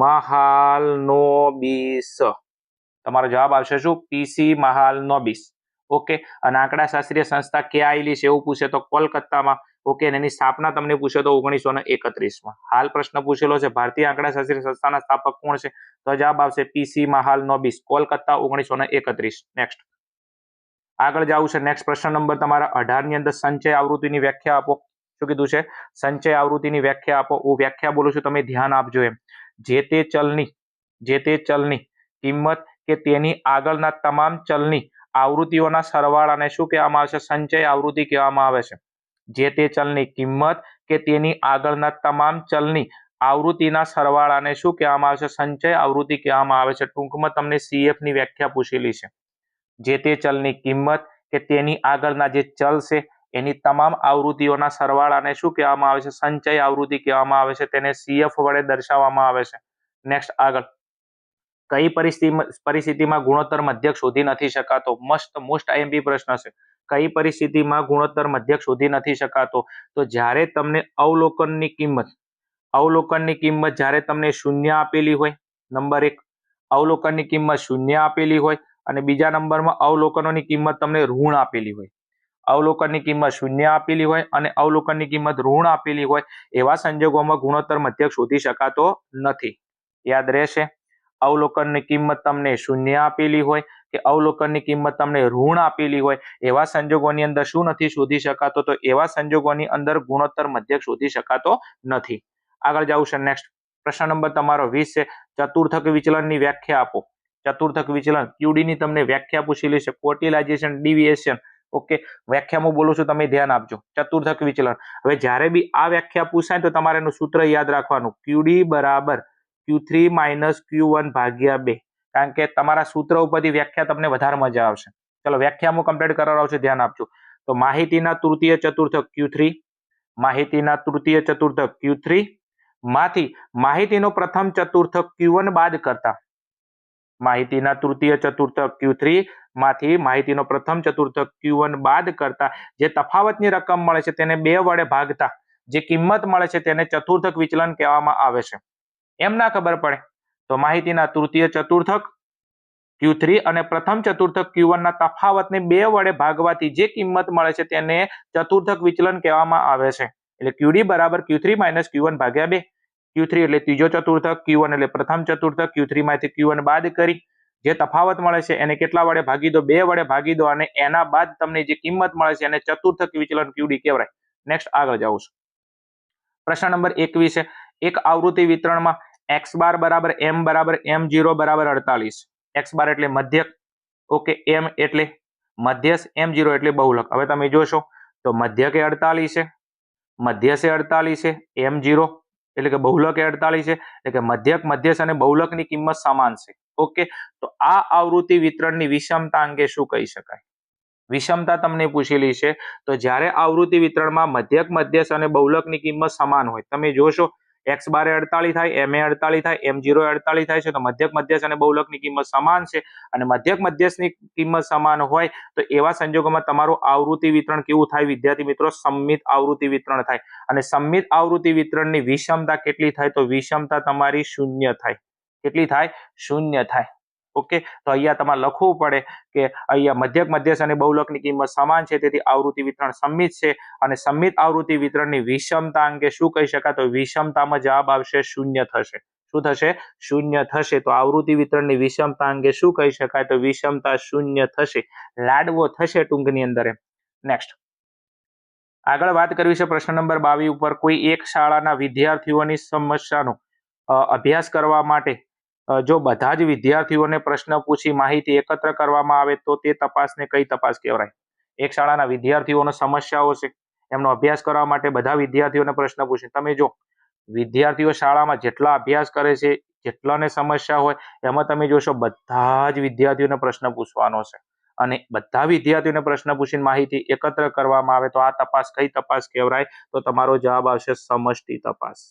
મહાલનોબિસ. તમારો જવાબ આવશે શું? પીસી મહાલનોબિસ. ઓકે, અને આંકડાશાસ્ત્રીય સંસ્થા ક્યાં આવેલી છે એવું પૂછે તો કોલકાતામાં. ઓકે, એની સ્થાપના તમને પૂછે તો 1931માં. હાલ પ્રશ્ન પૂછેલો છે ભારતીય આંકડાશાસ્ત્રીય સંસ્થાના સ્થાપક કોણ છે? તો જવાબ આવશે પીસી મહાલનોબિસ, કોલકાતા 1931. નેક્સ્ટ આગળ જવું છે. નેક્સ્ટ પ્રશ્ન નંબર તમારા 18 ની અંદર સંચય આવૃત્તિની વ્યાખ્યા આપો. શું કીધું છે? સંચય આવૃત્તિની વ્યાખ્યા આપો. હું વ્યાખ્યા બોલું છું, તમે ધ્યાન આપજો. એમ જે તે ચલની કિંમત કે તેની આગળના તમામ ચલની આવૃત્તિઓના સરવાળાને શું કહેવામાં આવે છે? સંચય આવૃત્તિ કહેવામાં આવે છે. જે તે ચલની કિંમત કે તેની આગળના તમામ ચલની આવૃત્તિના સરવાળાને શું કહેવામાં આવે છે? સંચય આવૃત્તિ કહેવામાં આવે છે. ટૂંકમાં તમને CF ની વ્યાખ્યા પૂછેલી છે. જે તે ચલની કિંમત કે તેની આગળના જે ચલ છે એની તમામ આવૃત્તિઓના સરવાળાને શું કહેવામાં આવે છે? સંચય આવૃત્તિ કહેવામાં આવે છે. તેને CF વડે દર્શાવવામાં આવે છે. નેક્સ્ટ આગળ. કઈ પરિસ્થિતિમાં ગુણોત્તર મધ્યક શોધી નથી શકાતો? મોસ્ટ આઈએમપી પ્રશ્ન છે. કઈ પરિસ્થિતિમાં ગુણોત્તર મધ્યક શોધી નથી શકાતો? તો જ્યારે તમને અવલોકનની કિંમત જ્યારે તમને 0 આપેલી હોય, નંબર 1, અવલોકનની કિંમત 0 આપેલી હોય, અને બીજા નંબરમાં અવલોકનોની કિંમત તમને ઋણ આપેલી હોય. અવલોકનની કિંમત 0 આપેલી હોય અને અવલોકનની કિંમત ઋણ આપેલી હોય, એવા સંજોગોમાં ગુણોત્તર મધ્યક શોધી શકાતો નથી. યાદ રહેશે, અવલોકનની કિંમત તમને 0 આપેલી હોય કે અવલોકનની કિંમત તમને ઋણ આપેલી હોય, એવા સંજોગોની અંદર શું નથી શોધી શકાતો? તો એવા સંજોગોની અંદર ગુણોત્તર મધ્યક શોધી શકાતો નથી. આગળ જાવું છે. નેક્સ્ટ પ્રશ્ન નંબર તમારો 20 છે. ચતુર્થક વિચલનની વ્યાખ્યા આપો. ચતુર્થક વિચલન QD ની તમને વ્યાખ્યા પૂછેલી છે. ક્વોટિલાઇઝેશન, ડેવિએશન. ઓકે, વ્યાખ્યામાં બોલું છું, તમે ધ્યાન આપજો. ચતુર્થક વિચલન. હવે જ્યારે બી આ વ્યાખ્યા પૂછાય તો તમારે એનું સૂત્ર યાદ રાખવાનું, QD બરાબર Q3 - Q1 ભાગ્યા 2. કારણ કે તમારા સૂત્ર ઉપરથી વ્યાખ્યા તમને વધારે મજા આવશે. ચલો વ્યાખ્યા હું કમ્પ્લીટ કરાવડાવું છું, ધ્યાન આપજો. તો માહિતીના તૃતીય ચતુર્થક Q3, માહિતીના તૃતીય ચતુર્થક Q3 માંથી માહિતીનો પ્રથમ ચતુર્થક Q1 બાદ કરતા, માહિતીના તૃતીય ચતુર્થક Q3 માંથી માહિતીનો પ્રથમ ચતુર્થક Q1 બાદ કરતા જે તફાવતની રકમ મળે છે તેને 2 વડે ભાગતા જે કિંમત મળે છે તેને ચતુર્થક વિચલન કહેવામાં આવે છે. એમ ના ખબર પડે તો માહિતીના તૃતીય ચતુર્થક Q3 અને પ્રથમ ચતુર્થક Q1 ના તફાવતને 2 વડે ભાગવાથી જે કિંમત મળે છે તેને ચતુર્થક વિચલન કહેવામાં આવે છે. એટલે QD બરાબર Q3 - Q1 ભાગ્યા 2. Q3 એટલે ત્રીજો ચતુર્થક, Q1 એટલે પ્રથમ ચતુર્થક, Q3 માંથી Q1 બાદ કરી જે તફાવત મળે છે એને કેટલા વડે ભાગી દો? 2 વડે ભાગી દો અને એના બાદ તમને જે કિંમત મળે છે એને ચતુર્થક વિચલન QD કહેવાય. નેક્સ્ટ આગળ જાઉં છું. પ્રશ્ન નંબર 21 છે. એક આવૃત્તિ વિતરણમાં x બાર બરાબર m બરાબર m0 બરાબર 48. x બાર એટલે મધ્યક, ઓકે, m એટલે મધ્યસ, m0 એટલે બહુલક. હવે તમે જોશો તો મધ્યક એ 48 છે, મધ્યસ એ 48 છે, m0 એટલે કે બહુલક એ 48 છે, એટલે કે મધ્યક, મધ્યસ અને બહુલકની કિંમત સમાન છે. ઓકે, તો આ આવૃત્તિ વિતરણની વિષમતા અંગે શું કહી શકાય? વિષમતા તમને પૂછેલી છે તો જ્યારે આવૃત્તિ વિતરણમાં મધ્યક, મધ્યસ અને બહુલકની કિંમત સમાન હોય, તમે જોશો x બાર એ 48 થાય, m એ 48 થાય, m0 એ 48 થાય છે, તો મધ્યક, મધ્યસ અને બહુલકની કિંમત સમાન છે અને મધ્યક, મધ્યસની કિંમત સમાન હોય તો એવા સંજોગોમાં તમારું આવૃત્તિ વિતરણ કેવું થાય વિદ્યાર્થી મિત્રો? સમમિત આવૃત્તિ વિતરણ થાય. અને સમમિત આવૃત્તિ વિતરણની વિષમતા કેટલી થાય? તો વિષમતા તમારી 0 થાય. કેટલી થાય? 0 થાય. ઓકે, તો અહીંયા તમારે લખવું પડે કે અહીંયા મધ્યક, મધ્યસ અને બહુલકની કિંમત સમાન છે, તેથી આવૃત્તિ વિતરણ સમમિત છે અને સમમિત આવૃત્તિ વિતરણની વિષમતા અંગે શું કહી શકાય? તો વિષમતામાં જવાબ આવશે 0 થશે. શું થશે? 0 થશે. તો આવૃત્તિ વિતરણની વિષમતા અંગે શું કહી શકાય? તો વિષમતા 0 થશે. લાડવો થશે ટૂંકની અંદર એમ. નેક્સ્ટ આગળ વાત કરવી છે પ્રશ્ન નંબર 22 ઉપર. કોઈ એક શાળાના વિદ્યાર્થીઓની સમસ્યાનો અભ્યાસ કરવા માટે જો બધા જ વિદ્યાર્થીઓને પ્રશ્ન પૂછી માહિતી એકત્ર કરવામાં આવે તો તે તપાસને કઈ તપાસ કહેવાય? એક શાળાના વિદ્યાર્થીઓનો સમસ્યાઓ છે, એમનો અભ્યાસ કરવા માટે બધા વિદ્યાર્થીઓને પ્રશ્ન પૂછે. તમે જો વિદ્યાર્થીઓ શાળામાં જેટલા અભ્યાસ કરે છે, જેટલાને સમસ્યા હોય એમાં તમે જોશો બધા જ વિદ્યાર્થીઓને પ્રશ્ન પૂછવાનો છે અને બધા વિદ્યાર્થીઓને પ્રશ્ન પૂછીને માહિતી એકત્ર કરવામાં આવે તો આ તપાસ કઈ તપાસ કહેવાય? તો તમારો જવાબ આવશે સમષ્ટિ તપાસ.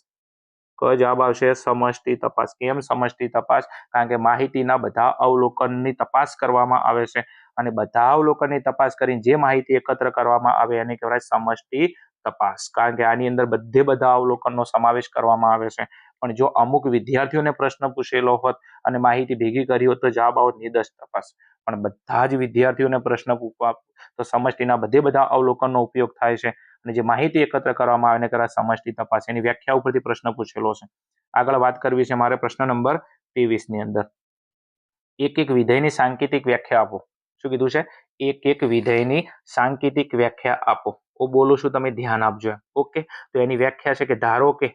કયો જવાબ આવશે? સમષ્ટિ તપાસ. કેમ સમષ્ટિ તપાસ? કારણ કે માહિતીના બધા અવલોકનની તપાસ કરવામાં આવે છે અને બધા અવલોકનની તપાસ કરીને જે માહિતી એકત્ર કરવામાં આવે એને કહેવાય સમષ્ટિ તપાસ. કારણ કે આની અંદર બધા અવલોકનનો સમાવેશ કરવામાં આવે છે. પણ જો અમુક વિદ્યાર્થીઓને પ્રશ્ન પૂછેલો હોત અને માહિતી ભેગી કરી હોત તો જવાબ આવત નિદર્શ તપાસ. પણ બધા જ વિદ્યાર્થીઓને પ્રશ્ન પૂછવા તો સમષ્ટિના બધા અવલોકનનો ઉપયોગ થાય છે અને જે માહિતી એકત્ર કરવામાં આવે એને કહેવાય સમષ્ટિ તપાસ. એની વ્યાખ્યા ઉપરથી પ્રશ્ન પૂછેલો છે. આગળ વાત કરવી છે મારે પ્રશ્ન નંબર 23 ની અંદર. એક એક વિધેયની સાંકેતિક વ્યાખ્યા આપો. શું કીધું છે? એક એક વિધેયની સાંકેતિક વ્યાખ્યા આપો. હું બોલું છું, તમે ધ્યાન આપજો. ઓકે, તો એની વ્યાખ્યા છે કે ધારો કે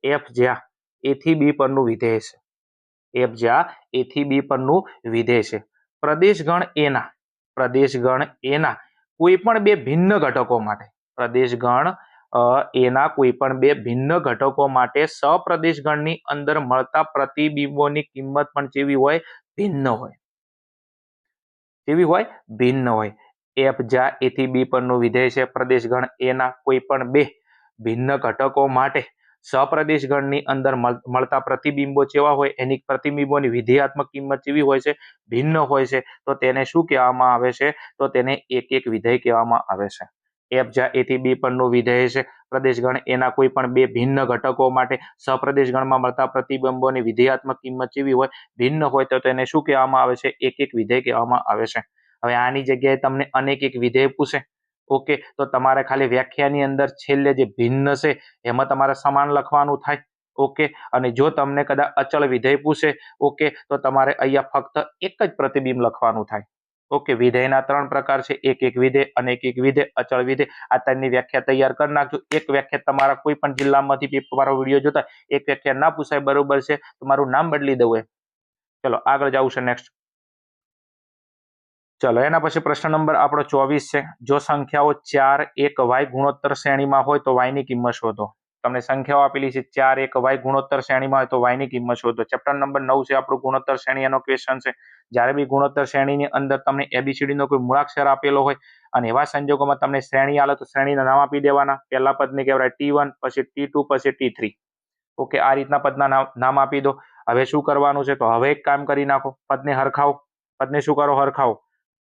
f જ્યાં a થી b પરનું વિધેય છે, f જ્યાં a થી b પરનું વિધેય છે, પ્રદેશગણ a ના કોઈ પણ બે ભિન્ન ઘટકો માટે, પ્રદેશગણ એના કોઈ પણ બે ભિન્ન ઘટકો માટે સપ્રદેશગણની અંદર મળતા પ્રતિબિંબોની કિંમત પણ કેવી હોય? ભિન્ન હોય. કેવી હોય? ભિન્ન હોય. f જ્યાં a થી b પરનું વિધેય છે, પ્રદેશગણ એના કોઈ પણ બે ભિન્ન ઘટકો માટે સપ્રદેશગણની અંદર મળતા પ્રતિબિંબો કેવા હોય? એની પ્રતિબિંબોની વિધેયાત્મક કિંમત કેવી હોય છે? ભિન્ન હોય છે. તો તેને શું કહેવામાં આવે છે? તો તેને એક એક વિધેય કહેવામાં આવે છે. f જ્યાં a થી b પરનું વિધેય છે, પ્રદેશગણ એના કોઈ પણ બે ભિન્ન ઘટકો માટે સપ્રદેશગણમાં મળતા પ્રતિબિંબોની વિધેયાત્મક કિંમત કેવી હોય? ભિન્ન હોય. તો તેને શું કહેવામાં આવે છે? એક એક વિધેય કહેવામાં આવે છે. હવે આની જગ્યાએ તમને અનેક એક વિધેય પૂછે, ઓકે, તો તમારે ખાલી વ્યાખ્યાની અંદર છેલ્લે જે ભિન્ન છે એમાં તમારે સમાન લખવાનું થાય. ઓકે, અને જો તમને કદાચ અચળ વિધેય પૂછે, ઓકે, તો તમારે અહીંયા ફક્ત એક જ પ્રતિબિંબ લખવાનું થાય. ઓકે, વિધેયના 3 પ્રકાર છે, એક એક વિધેય, અનેક એક વિધેય, અચળ વિધેય. આ ત્રણની વ્યાખ્યા તૈયાર કરી નાખજો. એક વ્યાખ્યા તમારા કોઈ પણ જિલ્લામાંથી પેપર વિડીયો જોતા એક વ્યાખ્યા ના પૂછાય, બરોબર છે, તમારું નામ બદલી દઉં એમ. ચલો આગળ જવું છે. નેક્સ્ટ ચલો એના પછી પ્રશ્ન નંબર આપણો 24 છે. જો સંખ્યાઓ 4 1 y ગુણોત્તર શ્રેણીમાં હોય તો y ની કિંમત શોધો. તમને સંખ્યાઓ આપેલી છે 4 1 y ગુણોત્તર શ્રેણીમાં હોય તો y ની કિંમત શોધો. ચેપ્ટર નંબર 9 છે આપણું ગુણોત્તર શ્રેણી, એનો ક્વેશ્ચન છે. જ્યારે બી ગુણોત્તર શ્રેણીની અંદર તમને ABCD નો કોઈ મૂળાક્ષર આપેલો હોય અને એવા સંજોગોમાં તમને શ્રેણી આલે તો શ્રેણીના નામ આપી દેવાના. પહેલા પદને કહેવાય T1, પછી T2, પછી T3. ઓકે, આ રીતના પદના નામ આપી દો હવે શું કરવાનું છે? તો હવે એક કામ કરી નાખો, પદને હરખાવો. પદને શું કરો? હરખાવો.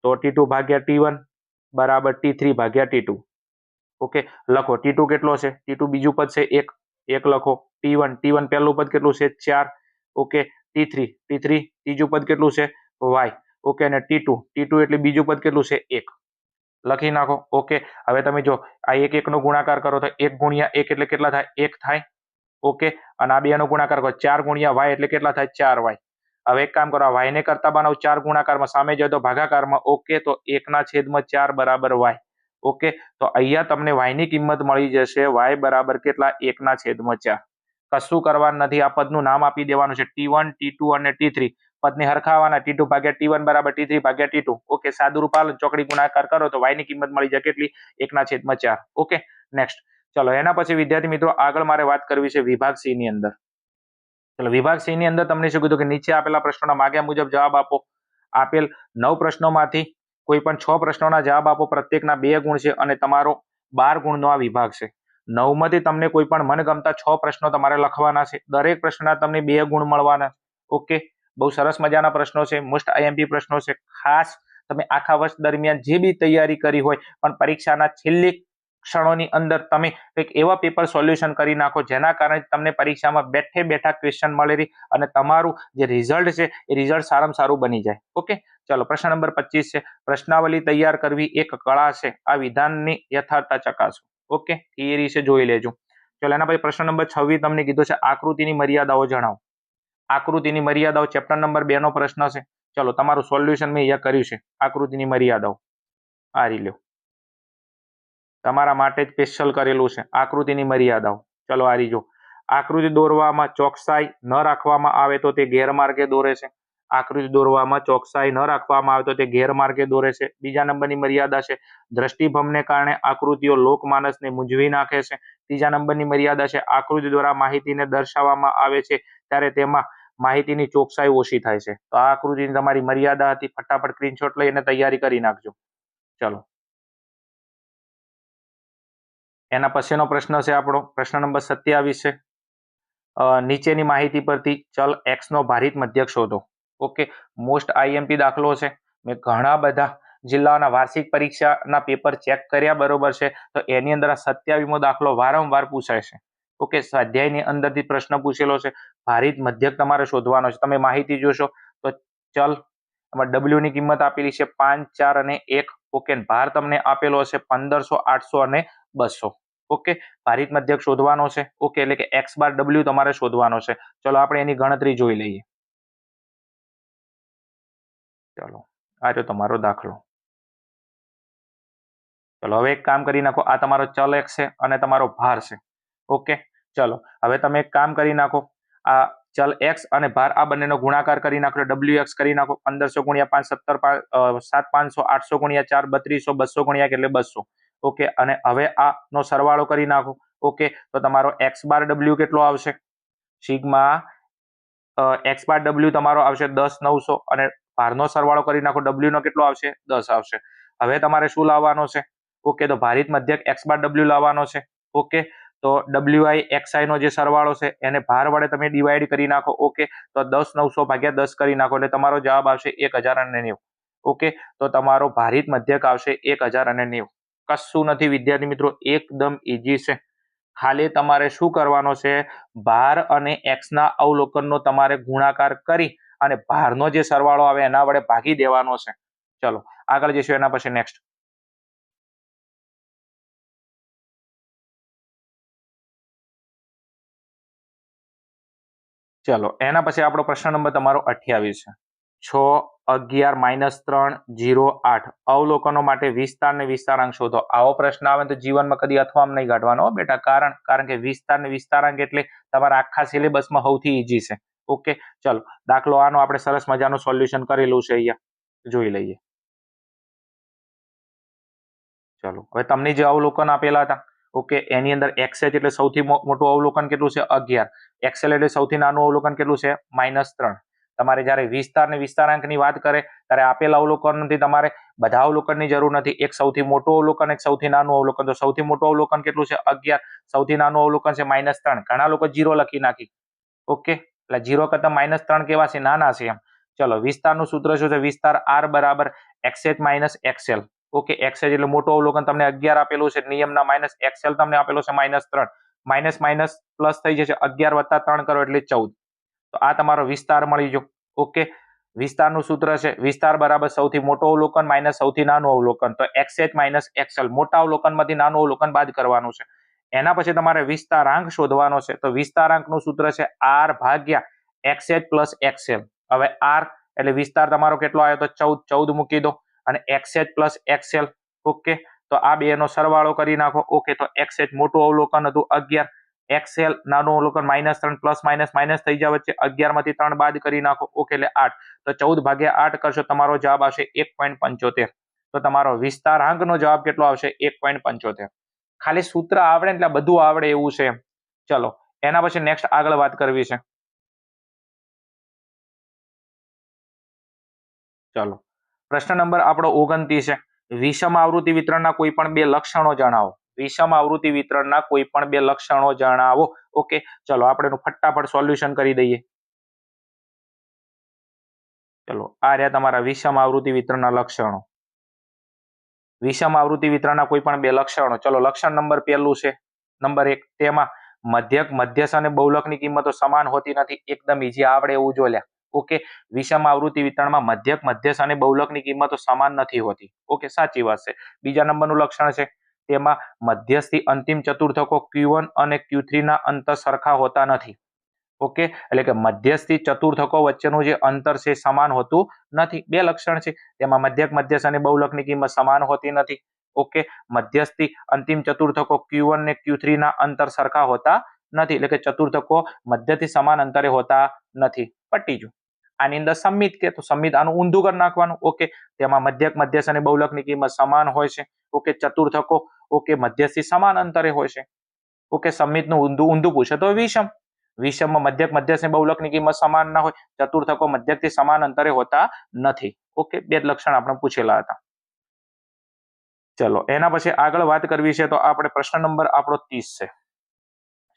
તો T2 ભાગ્યા T1 બરાબર T3 ભાગ્યા T2. ઓકે, લખો T2 કેટલો છે? T2 બીજું પદ છે 1, 1 લખો. T1 પહેલું પદ કેટલું છે? 4. ઓકે, T3 ત્રીજું પદ કેટલું છે? y. ઓકે, અને T2 એટલે બીજું પદ કેટલું છે? 1. લખી નાખો. ઓકે, હવે તમે જો આ 1 1 નો ગુણાકાર કરો તો 1 ગુણ્યા 1 એટલે કેટલા થાય? 1 થાય. ઓકે, અને આ 2 નો ગુણાકાર કરો 4 ગુણ્યા y એટલે કેટલા થાય? 4y. હવે એક કામ કરો, આ y ને કરતા બનાવો 4 ગુણાકારમાં, સામે જાય તો ભાગાકારમાં. ઓકે, તો 1/4 બરાબર y. ઓકે, તો અહીંયા તમને y ની કિંમત મળી જશે. y બરાબર કેટલા? 1/4. કશું કરવાનું નથી, આ પદનું નામ આપી દેવાનું છે T1, T2 અને T3. પદને હરખાવાના. T2 ભાગ્યા T1 બરાબર T3 ભાગ્યા T2. ઓકે, સાદું રૂપ આલો, ચોકડી ગુણાકાર કરો તો y ની કિંમત મળી જાય કેટલી? 1/4. Okay, next. ચલો, એના પછી વિદ્યાર્થી મિત્રો આગળ મારે વાત કરવી છે વિભાગ C ની અંદર. ચલો, વિભાગ C ની અંદર તમને શું કીધું કે નીચે આપેલા પ્રશ્નોના માગ્યા મુજબ જવાબ આપો. આપેલ 9 પ્રશ્નોમાંથી કોઈ પણ 6 પ્રશ્નોના જવાબ આપો. પ્રત્યેકના 2 ગુણ છે અને તમારો 12 ગુણનો આ વિભાગ છે. 9 માંથી તમને કોઈ પણ મનગમતા 6 પ્રશ્નો તમારે લખવાના છે. દરેક પ્રશ્નના તમને 2 ગુણ મળવાના. ઓકે, બહુ સરસ મજાના પ્રશ્નો છે, મોસ્ટ IMP પ્રશ્નો છે. ખાસ તમે આખા વર્ષ દરમિયાન જે બી તૈયારી કરી હોય પણ પરીક્ષાના છેલ્લી ક્ષણોની અંદર તમે કંઈક એવા પેપર સોલ્યુશન કરી નાખો જેના કારણે તમને પરીક્ષામાં બેઠે બેઠા ક્વેશ્ચન મળે રહી અને તમારું જે રિઝલ્ટ છે એ રિઝલ્ટ સારામાં સારું બની જાય. ઓકે, ચલો, પ્રશ્ન નંબર 25 છે. પ્રશ્નાવલી તૈયાર કરવી એક કળા છે, આ વિધાનની યથાર્થતા ચકાસો. ઓકે, થિયરી છે, જોઈ લેજો. ચલો, એના પછી પ્રશ્ન નંબર 26 તમને કીધું છે આકૃતિની મર્યાદાઓ જણાવો. આકૃતિની મર્યાદાઓ ચેપ્ટર નંબર 2 નો પ્રશ્ન છે. ચલો, તમારું સોલ્યુશન મેં અહીંયા કર્યું છે. આકૃતિની મર્યાદાઓ આ રહી લ્યો, તમારા માટે જ સ્પેશિયલ કરેલું છે. આકૃતિની મર્યાદાઓ. ચલો, આ રીજો. આકૃતિ દોરવામાં ચોકસાઈ ન રાખવામાં આવે તો તે ગેરમાર્ગે દોરે છે. આકૃતિ દોરવામાં ચોકસાઈ ન રાખવામાં આવે તો તે ગેરમાર્ગે દોરે છે. બીજા નંબરની મર્યાદા છે દ્રષ્ટિભંગને કારણે આકૃતિઓ લોકમાનસને મૂંઝવી નાખે છે. ત્રીજા નંબરની મર્યાદા છે આકૃતિ દ્વારા માહિતીને દર્શાવવામાં આવે છે ત્યારે તેમાં માહિતીની ચોકસાઈ ઓછી થાય છે. તો આ આકૃતિની તમારી મર્યાદા હતી. ફટાફટ સ્ક્રીનશોટ લઈને તૈયારી કરી નાખજો. ચલો, એના પછીનો પ્રશ્ન છે આપણો પ્રશ્ન નંબર 27 છે. નીચેની માહિતી પરથી ચલ x નો ભારિત મધ્યક શોધો. ઓકે, મોસ્ટ IMP દાખલો છે. મેં ઘણા બધા જિલ્લાના વાર્ષિક પરીક્ષાના પેપર ચેક કર્યા, બરોબર છે. તો એની અંદર આ 27મો દાખલો વારંવાર પૂછાય છે. ઓકે, સ્વાધ્યાયની અંદરથી પ્રશ્ન પૂછેલો છે. ભારિત મધ્યક તમારે શોધવાનો છે. તમે માહિતી જોશો તો ચલ આમાં W ની કિંમત આપેલી છે 5, 4 અને 1. ઓકે, ભાર તમને આપેલો છે 1500, 800 અને 200. ઓકે, ભારિત મધ્યક શોધવાનો છે. ઓકે, એટલે કે x બાર W તમારે શોધવાનો છે. ચલો, આપણે એની ગણતરી જોઈ લઈએ. ચલો, આ રહ્યો તમારો દાખલો. ચલો, હવે એક કામ કરી નાખો. આ તમારો ચલ x છે અને તમારો ભાર છે. ઓકે, ચલો, હવે તમે એક કામ કરી નાખો. આ ચલ x અને ભાર આ બંનેનો ગુણાકાર કરી નાખો. wx કરી નાખો. 1500 ગુણ્યા 5 17, 7 500, 800 ગુણ્યા 4 3200, 200 ગુણ્યા એટલે 200. ઓકે, અને હવે આ નો સરવાળો કરી નાખો. ઓકે, તો તમારો x બાર w કેટલો આવશે? સિગ્મા x બાર w તમારો આવશે 10,900 અને ભારનો સરવાળો કરી નાખો. w નો કેટલો આવશે? 10 આવશે. હવે તમારે શું લાવવાનો છે? ઓકે, તો ભારિત મધ્યક x બાર w લાવવાનો છે. ઓકે, તો wi xi નો જે સરવાળો છે એને ભાર વડે તમે ડિવાઈડ કરી નાખો. ઓકે, તો 10,900 ભાગ્યા 10 કરી નાખો એટલે તમારો જવાબ આવશે 1090. ઓકે, તો તમારો ભારિત મધ્યક આવશે 1090. કશું નથી વિદ્યાર્થી મિત્રો, એકદમ ઈઝી છે. ખાલી તમારે શું કરવાનો છે? ભાર અને x ના અવલોકનનો તમારે ગુણાકાર કરી અને ભારનો જે સરવાળો આવે એના વડે ભાગી દેવાનો છે. ચલો, આગળ જઈશું એના પછી નેક્સ્ટ. ચલો, એના પછી આપણો પ્રશ્ન નંબર તમારો 28 છે. 6, 11, -3, 0, 8 અવલોકનો માટે વિસ્તાર ને વિસ્તારાંક શોધો. આવો પ્રશ્ન આવે તો જીવનમાં કદી અથવામાં નહીં કાઢવાનો બેટા. કારણ કે વિસ્તાર ને વિસ્તારાંક એટલે તમારા આખા સિલેબસમાં સૌથી ઈઝી છે. ઓકે, ચલો, દાખલો આનો આપણે સરસ મજાનું સોલ્યુશન કરેલું છે, અહીંયા જોઈ લઈએ. ચલો, હવે તમને જે અવલોકન આપેલા હતા, ઓકે, એની અંદર XH એટલે સૌથી મોટું અવલોકન કેટલું છે? 11. XL એટલે સૌથી નાનું અવલોકન કેટલું છે? -3. તમારે જ્યારે વિસ્તાર ને વિસ્તારાંકની વાત કરે ત્યારે આપેલ અવલોકનથી તમારે બધા અવલોકનની જરૂર નથી. એક સૌથી મોટું અવલોકન, એક સૌથી નાનું અવલોકન. તો સૌથી મોટું અવલોકન કેટલું છે? 11. સૌથી નાનું અવલોકન છે -3. ઘણા લોકો 0 લખી નાખી. ઓકે, એટલે 0 કરતા -3 કેવા છે? નાના છે એમ. ચલો વિસ્તારનું સૂત્ર શું છે? વિસ્તાર r બરાબર xh minus xl. Okay, xh એટલે મોટું અવલોકન તમને 11 આપેલું છે, નિયમના માઇનસ xl તમને આપેલો છે -3. માઇનસ માઇનસ પ્લસ થઈ જશે, 11 વત્તા 3 કરો એટલે 14. તો આ તમારો વિસ્તાર મળી ગયો. ઓકે, વિસ્તારનું સૂત્ર છે વિસ્તાર બરાબર સૌથી મોટો અવલોકન માઇનસ સૌથી નાનું અવલોકન. તો xh માઇનસ xl, મોટા અવલોકનમાંથી નાનું અવલોકન બાદ કરવાનું છે. એના પછી તમારે વિસ્તારાંક શોધવાનો છે. તો વિસ્તારાંકનું સૂત્ર છે r ભાગ્યા xh પ્લસ xl. હવે r એટલે વિસ્તાર તમારો કેટલો આવ્યો? તો 14 મૂકી દો, અને xh પ્લસ xl. ઓકે, તો આ બેનો સરવાળો કરી નાખો. ઓકે, તો xh મોટું અવલોકન હતું 11, xl નાનું અવલોકન -3, પ્લસ માઇનસ માઇનસ થઈ જાય વચ્ચે, 11 માંથી 3 બાદ કરી નાખો. ઓકે, એટલે 8. તો 14 ભાગ્યા 8 કરશો, તમારો જવાબ આવશે 1.75. તો તમારો વિસ્તારાંકનો જવાબ કેટલો આવશે? 1.75. ખાલી સૂત્ર આવડે એટલે બધું આવડે એવું છે. ચલો એના પછી નેક્સ્ટ આગળ વાત કરવી છે. ચલો પ્રશ્ન નંબર આપણો 29 છે. વિષમ આવૃત્તિ વિતરણના કોઈ પણ બે લક્ષણો જણાવો. વિષમ આવૃત્તિ વિતરણના કોઈ પણ બે લક્ષણો જણાવો. ઓકે, ચલો આપણે એનું ફટાફટ સોલ્યુશન કરી દઈએ. ચલો આ રહ્યા તમારા વિષમ આવૃત્તિ વિતરણના લક્ષણો. વિષમ આવૃત્તિ વિતરણના કોઈ પણ બે લક્ષણો. ચલો લક્ષણ નંબર પહેલું છે નંબર 1, તેમાં મધ્યક, મધ્યસ્થ અને બહુલકની કિંમતો સમાન હોતી નથી. એકદમ ઈઝી, આવડે એવું જોલ્યા. ઓકે, વિષમ આવૃત્તિ વિતરણમાં મધ્યક, મધ્યસ્થ અને બહુલકની કિંમતો સમાન નથી હોતી. ઓકે, સાચી વાત છે. બીજા નંબરનું લક્ષણ છે તેમાં મધ્યસ્થથી અંતિમ ચતુર્થકો Q1 અને Q3 ના અંતર સરખા હોતા નથી. ઓકે, એટલે કે મધ્યસ્થથી ચતુર્થકો વચ્ચેનું જે અંતર છે સમાન હોતું નથી. બે લક્ષણ છે તેમાં મધ્યક, મધ્યસ્થ અને બહુલકની કિંમત સમાન હોતી નથી. ઓકે, મધ્યસ્થથી અંતિમ ચતુર્થકો Q1 ને Q3 ના અંતર સરખા હોતા નથી, એટલે કે ચતુર્થકો મધ્યથી સમાન અંતરે હોતા નથી. પટી ગયું. આની અંદર સંમિત કે તો સંમિત આનું ઊંધું કરી નાખવાનું. ઓકે, તેમાં મધ્યક, મધ્યસ્થ અને બહુલકની કિંમત સમાન હોય છે. ઓકે, ચતુર્થકો ઓકે મધ્યસ્થથી સમાન અંતરે હોય છે. ઓકે, સંમિતનું ઊંધું પૂછે તો વિષમ. વિષમમાં મધ્યક, મધ્યસ્થ અને બહુલકની કિંમત સમાન ના હોય. ચતુર્થકો મધ્યકથી સમાન અંતરે હોતા નથી. ઓકે, બે લક્ષણ આપણે પૂછેલા હતા. ચલો એના પછી આગળ વાત કરવી છે તો આપણે પ્રશ્ન નંબર આપણો 30 છે.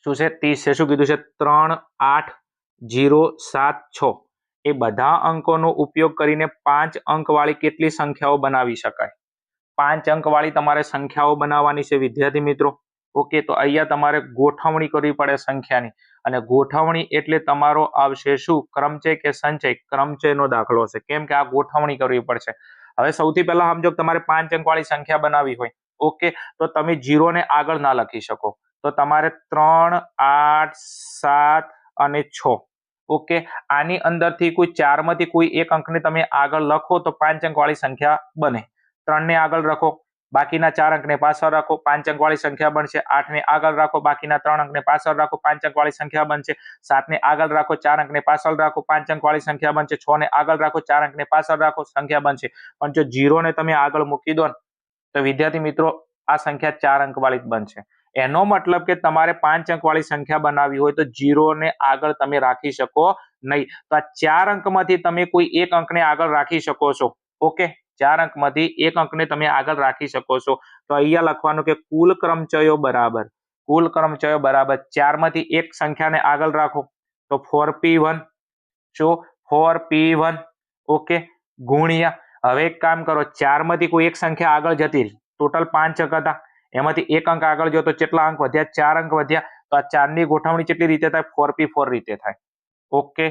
શું છે? 30 છે. શું કીધું છે? 3, 8, 0, 7, 6 એ બધા અંકોનો ઉપયોગ કરીને 5 અંકવાળી કેટલી સંખ્યાઓ બનાવી શકાય? 5 અંકવાળી તમારે સંખ્યાઓ બનાવવાની છે વિદ્યાર્થી મિત્રો. ઓકે, તો અહીંયા તમારે ગોઠવણી કરવી પડે સંખ્યાની, અને ગોઠવણી એટલે તમારો આવશે શું? ક્રમચય કે સંચય? ક્રમચયનો દાખલો છે. કેમ કે આ ગોઠવણી કરવી પડશે. હવે સૌથી પહેલા સમજો તમારે 5 અંકવાળી સંખ્યા બનાવવી હોય. ઓકે, તો તમે 0 ને આગળ ના લખી શકો. તો તમારે 3, 8, 7 અને 6. ઓકે, આની અંદરથી કોઈ 4 માંથી કોઈ એક અંકને તમે આગળ લખો તો 5 અંકવાળી સંખ્યા બને. 3 ને આગળ રાખો, બાકીના 4 અંકને પાછળ રાખો, 5 અંકવાળી સંખ્યા બનશે. 8 ને આગળ રાખો, બાકીના 3 અંકને પાછળ રાખો, 5 અંકવાળી સંખ્યા બનશે. 7 ને આગળ રાખો, 4 અંકને પાછળ રાખો, 5 અંકવાળી સંખ્યા બનશે. 6 ને આગળ રાખો, 4 અંકને પાછળ રાખો, સંખ્યા બનશે. પણ જો 0 ને તમે આગળ મૂકી દો ને તો વિદ્યાર્થી મિત્રો આ સંખ્યા 4 અંકવાળી જ બનશે. એનો મતલબ કે તમારે 5 અંકવાળી સંખ્યા બનાવવી હોય તો 0 ને આગળ તમે રાખી શકો નહીં. તો આ 4 અંકમાંથી તમે કોઈ એક અંકને આગળ રાખી શકો છો. ઓકે, 4 અંકમાંથી એક અંકને તમે આગળ રાખી શકો છો. તો અહીંયા લખવાનું કે કુલ ક્રમચયો બરાબર 4 માંથી એક સંખ્યાને આગળ રાખો તો 4p1. શું? 4p1. ઓકે, ગુણ્યા, હવે એક કામ કરો, 4 માંથી કોઈ એક સંખ્યા આગળ જતી રહી. ટોટલ 5 અંક હતા, એમાંથી એક અંક આગળ ગયો તો કેટલા અંક વધ્યા? 4 અંક વધ્યા. તો આ 4 ની ગોઠવણી કેટલી રીતે થાય? 4p4 રીતે થાય. ઓકે,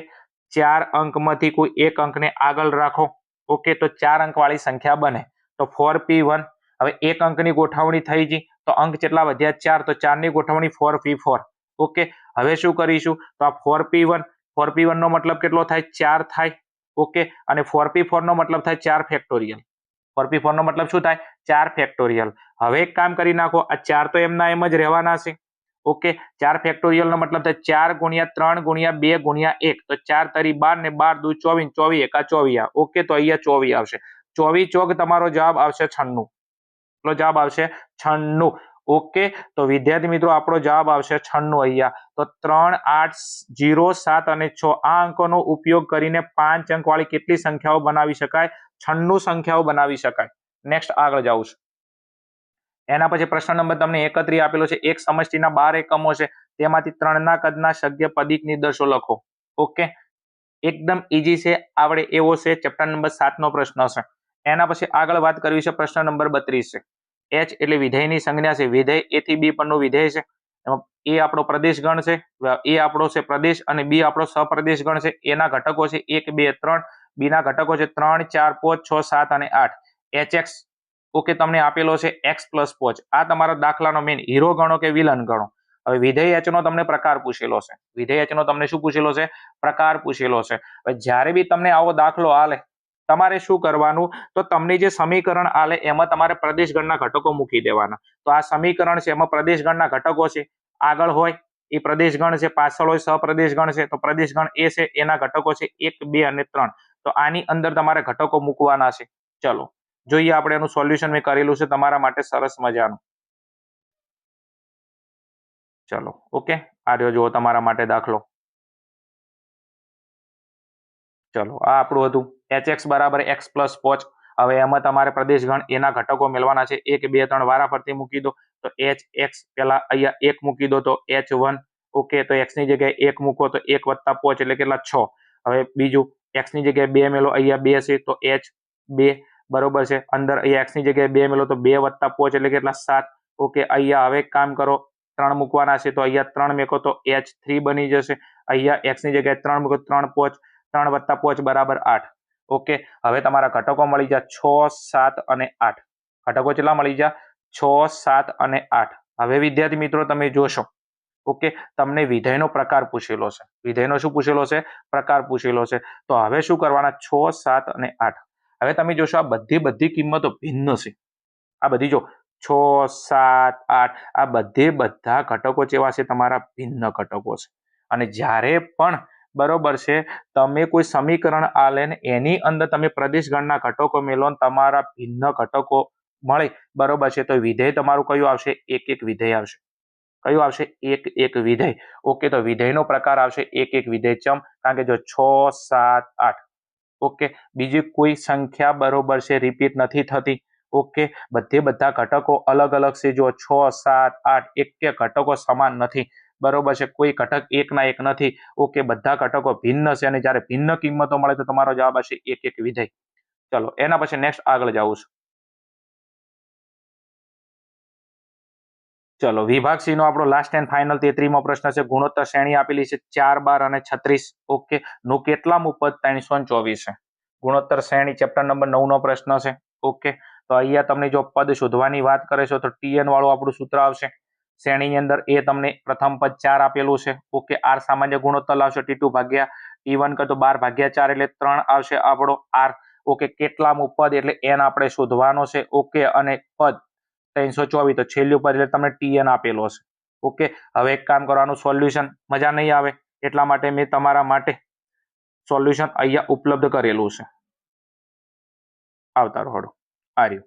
4 અંકમાંથી કોઈ એક અંકને આગળ રાખો. ઓકે, તો 4 અંકવાળી સંખ્યા બને. તો 4p1. હવે એક અંકની ગોઠવણી થઈ ગઈ તો અંક કેટલા વધ્યા? 4. તો 4 ની ગોઠવણી 4p4. ઓકે, હવે શું કરીશું? તો આ 4p1 નો મતલબ કેટલો થાય? 4 થાય. ઓકે, અને 4p4 નો મતલબ થાય 4 ફેક્ટોરિયલ. 4p4 નો મતલબ શું થાય? 4 ફેક્ટોરિયલ. હવે એક કામ કરી નાખો, આ 4 તો એમના એમ જ રહેવાના છે. ઓકે, 4 ફેક્ટોરિયલ નો મતલબ થાય 4 ગુણ્યા 3 ગુણ્યા 2 ગુણ્યા 1. તો 4 તરી 12 ને 12 દુ 24, 24 એકા 24. ઓકે, તો અહીંયા 24 આવશે. 24 ચોક તમારો જવાબ આવશે 96. એટલો જવાબ આવશે 96. ઓકે, તો વિદ્યાર્થી મિત્રો આપણો જવાબ આવશે 96 અહીંયા. તો 3, 8, 0, 7 અને 6 આ અંકોનો ઉપયોગ કરીને 5 અંકવાળી કેટલી સંખ્યાઓ બનાવી શકાય? 96 સંખ્યાઓ બનાવી શકાય. નેક્સ્ટ આગળ જાઉં છું. એના પછી પ્રશ્ન નંબર તમને 31 આપેલો છે. એક સમષ્ટિના 12 એકમો છે, તેમાંથી 3 ના કદના સગ્ય પદિક નિર્દેશો લખો. ઓકે, એકદમ ઈઝી છે, આવડે એવો છે. ચેપ્ટર નંબર 7 નો પ્રશ્ન છે. એના પછી આગળ વાત કરવી છે. પ્રશ્ન નંબર 32 છે. એચ એટલે વિધેયની સંજ્ઞા છે. વિધેય એ થી બી પરનું વિધેય છે. એમાં એ આપણો પ્રદેશ ગણ છે, એ આપણો છે પ્રદેશ અને બી આપણો સપ્રદેશ ગણ છે. એના ઘટકો છે 1 2 3, બી ના ઘટકો છે 3 4 5 6 7 અને 8. hx ઓકે તમને આપેલો છે x + 5. આ તમારો દાખલાનો મેઇન હીરો ગણો કે વિલન ગણો. હવે વિધેય h નો તમને પ્રકાર પૂછેલો છે. વિધેય h નો તમને શું પૂછેલો છે? પ્રકાર પૂછેલો છે. હવે જ્યારે બી તમને આવો દાખલો આલે, તમારે શું કરવાનું? તો તમને જે સમીકરણ આલે એમાં તમારે પ્રદેશ ગણના ઘટકો મૂકી દેવાના. તો આ સમીકરણ છે, એમાં પ્રદેશ ગણના ઘટકો છે. આગળ હોય એ પ્રદેશ ગણ છે, પાછળ હોય સપ્રદેશ ગણ છે. તો પ્રદેશ ગણ એ છે, એના ઘટકો છે 1 2 અને 3. તો આની અંદર તમારે ઘટકો મૂકવાના છે. ચલો જોઈએ આપણે એનું સોલ્યુશન મેં કરેલું છે તમારા માટે સરસ મજાનું. ચલો ઓકે, આ રહ્યો જુઓ તમારા માટે દાખલો. ચલો આ આપણું હતું hx બરાબર x + 5. હવે એમાં તમારે પ્રદેશ ગણ એના ઘટકો મેળવાના છે. 1 2 3 વારાફરતી મૂકી દો. તો hx પેલા અહીંયા 1 મૂકી દો તો h1. ઓકે, તો x ની જગ્યાએ 1 મૂકો તો 1 + 5 એટલે કેટલા? 6. હવે બીજું x ની જગ્યાએ 2 મેલો, અહીંયા 2 છે તો h2 બરોબર છે. અંદર અહીંયા x ની જગ્યાએ 2 મેલો તો 2 + 5 એટલે કેટલા? 7. ઓકે, અહીંયા હવે કામ કરો, 3 મૂકવાના છે તો અહીંયા 3 મેકો તો h3 બની જશે. અહીંયા x ની જગ્યાએ 3 મૂકો 3 5, 3 + 5 બરાબર 8. ઓકે, હવે તમારા ઘટકો મળી જાય 6 7 અને 8. ઘટકો કેટલા મળી જાય? 6 7 અને 8. હવે વિદ્યાર્થી મિત્રો તમે જોશો, ઓકે, તમને વિધેયનો પ્રકાર પૂછેલો છે. વિધેયનો શું પૂછેલો છે? પ્રકાર પૂછેલો છે. તો હવે શું કરવાના? 6 7 અને 8. હવે તમે જોશો આ બધી કિંમતો ભિન્ન છે. આ બધી જો 6 7 8 આ બધા ઘટકો જેવા છે તમારા ભિન્ન ઘટકો છે. અને જ્યારે પણ બરોબર છે તમે કોઈ સમીકરણ આલે ને એની અંદર તમે પ્રદેશ ગણના ઘટકો મેળવો ને તમારા ભિન્ન ઘટકો મળે બરોબર છે, તો વિધેય તમારું કયું આવશે? એક વિધેય આવશે. કયું આવશે? એક વિધેય. ઓકે, તો વિધેયનો પ્રકાર આવશે એક વિધેય. ચમ? કારણ કે જો 6 7 8. ઓકે, બીજી કોઈ સંખ્યા બરોબર છે રિપીટ નથી થતી. ઓકે, બધા ઘટકો અલગ અલગ છે. જો 6 7 8 એક કે ઘટકો સમાન નથી બરોબર છે. કોઈ ઘટક એકના એક નથી. ઓકે, બધા ઘટકો ભિન્ન છે અને જ્યારે ભિન્ન કિંમતો મળે તો તમારો જવાબ આવશે એક વિધેય. ચલો એના પછી નેક્સ્ટ આગળ જાઉં છું. ચલો વિભાગ સી નો આપણો લાસ્ટ એન્ડ ફાઇનલ 33મો પ્રશ્ન છે. ગુણોત્તર શ્રેણી આપેલી છે 4 12 અને 36. ઓકે, નું કેટલામું પદ? 324 છે. ગુણોત્તર શ્રેણી ચેપ્ટર નંબર 9 નો પ્રશ્ન છે. ઓકે, તો અહીંયા તમને જો પદ શોધવાની વાત કરે છે તો tn વાળું આપણું સૂત્ર આવશે. શ્રેણીની અંદર એ તમને પ્રથમ પદ 4 આપેલું છે. ઓકે, r સામાન્ય ગુણોત્તર લાવશે t2 ભાગ્યા t1 કરતો 12/4 એટલે 3 આવશે આપણો r. ઓકે, કેટલામું પદ એટલે n આપણે શોધવાનો છે. ઓકે, અને પદ 324 તો છેલ્લું પદ એટલે તમને tn આપેલો છે. ઓકે, હવે એક કામ કરવાનું, સોલ્યુશન મજા નહીં આવે એટલા માટે મેં તમારા માટે સોલ્યુશન અહીંયા ઉપલબ્ધ કરેલું છે. આવતા રહો આ રહ્યું.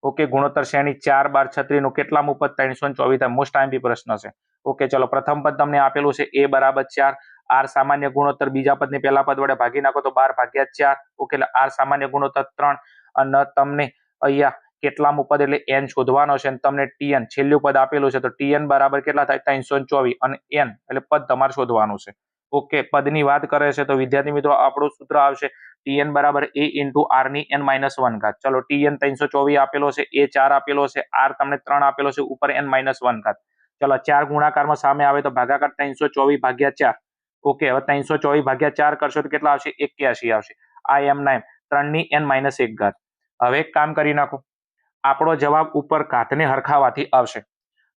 ઓકે, ગુણોત્તર શ્રેણી 4 12 36 નું કેટલામું પદ? 324. મોસ્ટ ટાઈમ પ્રશ્ન છે. ઓકે, ચલો પ્રથમ પદ તમને આપેલું છે a બરાબર 4. r સામાન્ય ગુણોત્તર બીજા પદને પહેલા પદ વડે ભાગી નાખો તો 12/4. ઓકે, એટલે r સામાન્ય ગુણોત્તર 3 અને તમને અહીંયા કેટલામું પદ એટલે n શોધવાનો છે અને તમને tn છેલ્લું પદ આપેલું છે તો tn બરાબર કેટલા થાય? 324 અને n એટલે પદ તમારે શોધવાનું છે. ઓકે, પદની વાત કરે છે તો વિદ્યાર્થી મિત્રો આપણું સૂત્ર આવશે tn બરાબર a into r ની n-1 ઘાત. ચલો tn 324 આપેલો છે, a 4 આપેલો છે, r તમને 3 આપેલો છે, ઉપર n-1 ઘાત. ચલો 4 ગુણાકારમાં સામે આવે તો ભાગાકાર 324/4. ઓકે, હવે 324/4 કરશો તો કેટલા આવશે? 81 આવશે. આ m9 3 ની n-1 ઘાત. હવે એક કામ કરી નાખો, આપણો જવાબ ઉપર ઘાતને હરખાવાથી આવશે.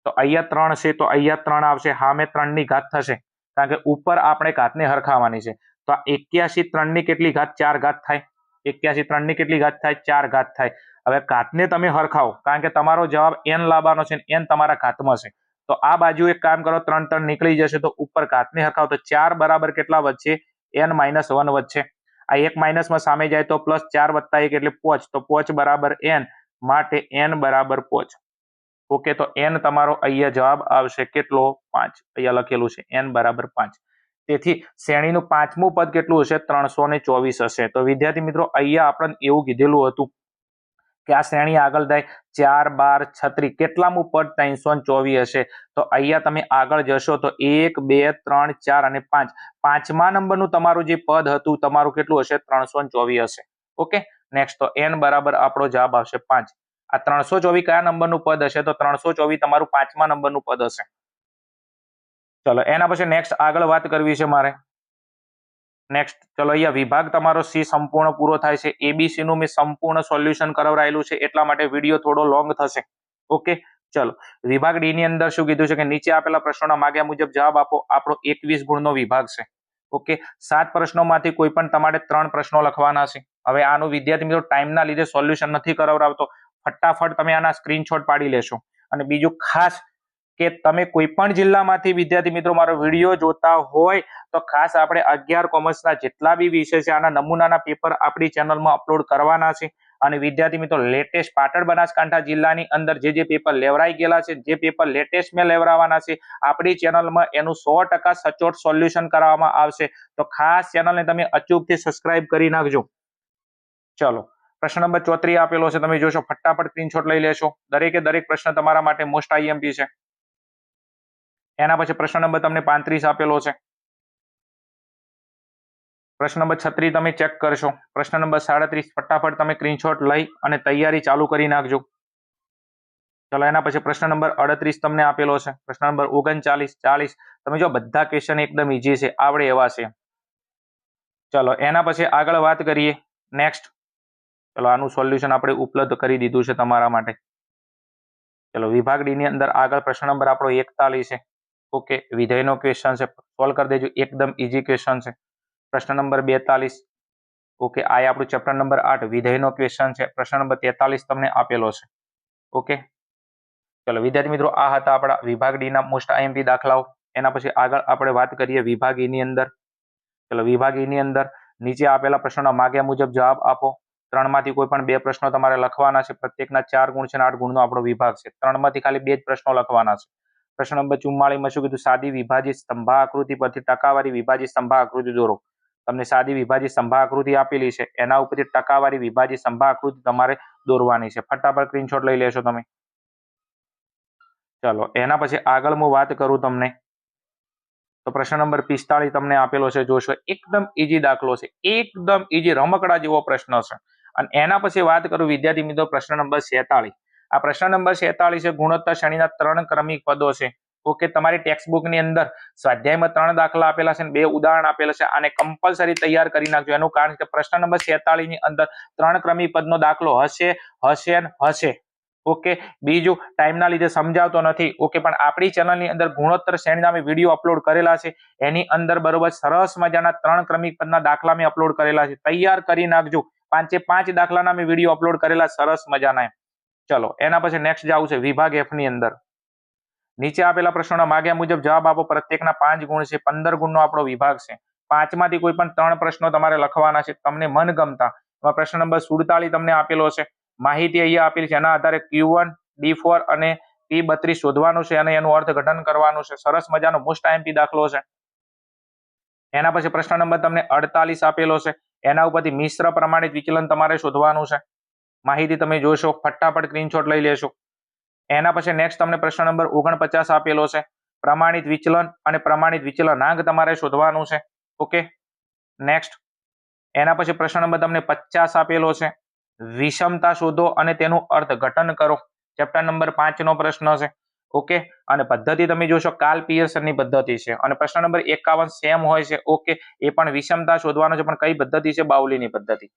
તો અહીંયા 3 છે તો અહીંયા 3 આવશે. સામે 3 ની ઘાત થશે કારણ કે ઉપર આપણે ઘાતને હરખાવાની છે. તો 81 3 ની કેટલી ઘાત? 4 ઘાત થાય. 81 3 ની કેટલી ઘાત થાય? 4 ઘાત થાય. હવે ઘાતને તમે હરખાવો કારણ કે તમારો જવાબ n લાવવાનો છે, n તમારા ઘાતમાં છે. તો આ બાજુ એક કામ કરો, 3 3 નીકળી જશે તો ઉપર ઘાતને હરખાવો તો 4 બરાબર કેટલા વધશે? n-1 વધશે. આ એક માઇનસમાં સામે જાય તો +4 + 1 એટલે 5. તો 5 બરાબર n માટે n બરાબર 5. ઓકે, તો n તમારો અહીંયા જવાબ આવશે કેટલો? 5. અહીંયા લખેલું છે n બરાબર 5. તેથી શ્રેણીનું પાંચમું પદ કેટલું હશે? 324 હશે. તો વિદ્યાર્થી મિત્રો અહીંયા આપણને એવું કીધેલું હતું કે આ શ્રેણી આગળ જાય 4 12 36 કેટલામું પદ 324 હશે? તો અહીંયા તમે આગળ જશો તો 1 2 3 4 અને 5 પાંચમા નંબરનું તમારું જે પદ હતું તમારું કેટલું હશે? 324 હશે. ઓકે, નેક્સ્ટ તો n બરાબર આપણો જવાબ આવશે 5. આ 324 કયા નંબરનું પદ હશે? તો 324 તમારું પાંચમા નંબરનું પદ હશે. ચલો એના પછી નેક્સ્ટ આગળ વાત કરવી છે મારે. નેક્સ્ટ ચલો અહીંયા વિભાગ તમારો સી સંપૂર્ણ પૂરો થાય છે. એબીસી નું મેં સંપૂર્ણ સોલ્યુશન કરાવરાયેલું છે એટલા માટે વિડીયો થોડો લોંગ થશે. ઓકે, ચલો વિભાગ ડી ની અંદર શું કીધું છે કે નીચે આપેલા પ્રશ્નોના માગ્યા મુજબ જવાબ આપો. આપણો 21 ગુણનો વિભાગ છે. ઓકે, 7 પ્રશ્નોમાંથી કોઈ પણ તમારે 3 પ્રશ્નો લખવાના છે. હવે આનું વિદ્યાર્થી મિત્રો ટાઈમના લીધે સોલ્યુશન નથી કરાવરાવતો, ફટાફટ તમે આના સ્ક્રીનશોટ પાડી લેશો. અને બીજું ખાસ કે તમે કોઈ પણ જિલ્લામાંથી વિદ્યાર્થી મિત્રો મારો વિડીયો જોતા હોય તો ખાસ આપણે 11 કોમર્સના જેટલા બી વિષય છે આના નમૂનાના પેપર આપણી ચેનલમાં અપલોડ કરવાના છે. અને વિદ્યાર્થી મિત્રો લેટેસ્ટ પાટણ બનાસકાંઠા જિલ્લાની અંદર જે પેપર લેવરાઈ ગયેલા છે, જે પેપર લેટેસ્ટ મેં લેવરાવાના છે, આપણી ચેનલમાં એનું 100% સચોટ સોલ્યુશન કરવામાં આવશે. તો ખાસ ચેનલને તમે અચૂકથી સબસ્ક્રાઇબ કરી નાખજો. ચલો પ્રશ્ન નંબર 34 આપેલો છે, તમે જોશો, ફટાફટ સ્ક્રીનશોટ લઈ લેશો. દરેકે દરેક પ્રશ્ન તમારા માટે મોસ્ટ આઈએમપી છે. એના પછી પ્રશ્ન નંબર તમને 35 આપેલો છે. પ્રશ્ન નંબર 36 તમે ચેક કરશો. પ્રશ્ન નંબર 37 ફટાફટ તમે સ્ક્રીનશોટ લઈ અને તૈયારી ચાલુ કરી નાખજો. ચલો એના પછી પ્રશ્ન નંબર 38 તમને આપેલો છે. પ્રશ્ન નંબર 39 40 તમે જો બધા ક્વેશ્ચન એકદમ ઈઝી છે, આવડે એવા છે. ચલો એના પછી આગળ વાત કરીએ. નેક્સ્ટ ચલો આનું સોલ્યુશન આપણે ઉપલબ્ધ કરી દીધું છે તમારા માટે. ચલો વિભાગ ડી ની અંદર આગળ પ્રશ્ન નંબર આપણો 41 છે. ઓકે, વિધેયનો ક્વેશ્ચન છે, સોલ્વ કરી દેજો, એકદમ ઈઝી ક્વેશ્ચન છે. પ્રશ્ન નંબર 42. ઓકે, આ આપણું ચેપ્ટર નંબર 8 વિધેયનો ક્વેશ્ચન છે. પ્રશ્ન નંબર 43 તમને આપેલો છે. ઓકે, ચલો વિદ્યાર્થી મિત્રો આ હતા આપણા વિભાગ ડી ના મોસ્ટ આઈએમપી દાખલાઓ. એના પછી આગળ આપણે વાત કરીએ વિભાગ ઈ ની અંદર. ચલો વિભાગ ઈ ની અંદર નીચે આપેલા પ્રશ્નોના માગ્યા મુજબ જવાબ આપો. 3 માંથી કોઈ પણ 2 પ્રશ્નો તમારે લખવાના છે. પ્રત્યેકના 4 ગુણ છે અને 8 ગુણનો આપણો વિભાગ છે. 3 માંથી ખાલી 2 જ પ્રશ્નો લખવાના છે. પ્રશ્ન નંબર 44 માં શું કીધું? સાદી વિભાજિત સ્તંભાકૃતિ પરથી ટકાવારી વિભાજિત સ્તંભાકૃતિ દોરો. તમને સાદી વિભાજિત સ્તંભાકૃતિ આપેલી છે, એના ઉપરથી ટકાવારી વિભાજિત સ્તંભાકૃતિ તમારે દોરવાની છે. ફટાફટ સ્ક્રીનશોટ લઈ લેશો તમે. ચલો એના પછી આગળ હું વાત કરું તમને તો પ્રશ્ન નંબર 45 તમને આપેલો છે. જોશો એકદમ ઈઝી દાખલો છે, એકદમ ઈઝી રમકડા જેવો પ્રશ્ન છે. અને એના પછી વાત કરું વિદ્યાર્થી મિત્રો પ્રશ્ન નંબર 46. આ પ્રશ્ન નંબર 46 છે ગુણોત્તર શ્રેણીના 3 ક્રમિક પદો છે. ઓકે, તમારી ટેક્સ્ટબુક ની અંદર સ્વાધ્યાયમાં 3 દાખલા આપેલા છે અને 2 ઉદાહરણ આપેલા છે. આને કમ્પલસરી તૈયાર કરી નાખજો. એનું કારણ કે પ્રશ્ન નંબર 46 ની અંદર 3 ક્રમિક પદનો દાખલો હશે હશે હશે. ઓકે, બીજું ટાઈમના લીધે સમજાવતો નથી. ઓકે, પણ આપણી ચેનલની અંદર ગુણોત્તર શ્રેણીના મેં વિડીયો અપલોડ કરેલા છે. એની અંદર બરોબર સરસ મજાના 3 ક્રમિક પદના દાખલા મેં અપલોડ કરેલા છે. તૈયાર કરી નાખજો. 5 દાખલાના મેં વિડીયો અપલોડ કરેલા સરસ મજાના. ચલો એના પછી નેક્સ્ટ જવું છે વિભાગ એફ ની અંદર. નીચે આપેલા પ્રશ્નોના માગ્યા મુજબ જવાબ આપો. પ્રત્યેકના 5 ગુણ છે. 15 ગુણનો આપણો વિભાગ છે. 5 માંથી કોઈ પણ 3 પ્રશ્નો તમારે લખવાના છે તમને મનગમતા. પ્રશ્ન નંબર 47 તમને આપેલો છે. માહિતી અહીંયા આપેલી છે, એના આધારે Q1 D4 અને P32 શોધવાનું છે અને એનું અર્થઘટન કરવાનું છે. સરસ મજાનો મોસ્ટ આઈએમપી દાખલો છે. એના પછી પ્રશ્ન નંબર તમને 48 આપેલો છે. એના ઉપરથી મિશ્ર પ્રમાણિત વિચલન તમારે શોધવાનું છે. માહિતી તમે જોશો, ફટાફટ સ્ક્રીનશોટ લઈ લેશો. એના પછી નેક્સ્ટ તમને પ્રશ્ન નંબર 49 આપેલો છે. પ્રમાણિત વિચલન અને પ્રમાણિત વિચલનાંક તમારે શોધવાનું છે. ઓકે, નેક્સ્ટ એના પછી પ્રશ્ન નંબર તમને 50 આપેલો છે. વિષમતા શોધો અને તેનું અર્થઘટન કરો. ચેપ્ટર નંબર 5 નો પ્રશ્ન છે. ઓકે, અને પદ્ધતિ તમે જોશો કાર્લ પિયર્સનની પદ્ધતિ છે. અને પ્રશ્ન નંબર 51 સેમ હોય છે. ઓકે, એ પણ વિષમતા શોધવાનો છે, પણ કઈ પદ્ધતિ છે? બાઉલીની પદ્ધતિ.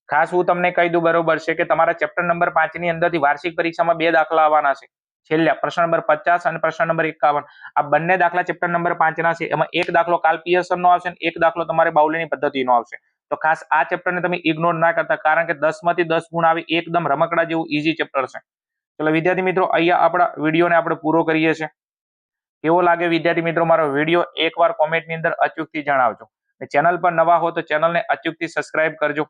ખાસ હું તમને કહી દઉં બરોબર છે કે તમારા ચેપ્ટર નંબર 5 ની અંદરથી વાર્ષિક પરીક્ષામાં 2 દાખલા આવવાના છે. છેલ્લા પ્રશ્ન નંબર 50 અને પ્રશ્ન નંબર 51 આ બંને દાખલા ચેપ્ટર નંબર 5 ના છે. એમાં એક દાખલો કાર્લ પિયર્સનનો આવશે અને એક દાખલો તમારે બાઉલીની પદ્ધતિનો આવશે. તો ખાસ આ ચેપ્ટરને તમે ઇગ્નોર ના કરતા, કારણ કે 10 માંથી 10 ગુણ આવે, એકદમ રમકડા જેવું ઈઝી ચેપ્ટર છે. ચલો વિદ્યાર્થી મિત્રો અહીંયા આપણા વિડીયોને આપણે પૂરો કરીએ છીએ. કેવો લાગે વિદ્યાર્થી મિત્રો મારો વિડીયો? એકવાર કોમેન્ટની અંદર અચૂકથી જણાવજો. ચેનલ પર નવા હો તો ચેનલને અચૂકથી સબસ્ક્રાઇબ કરજો.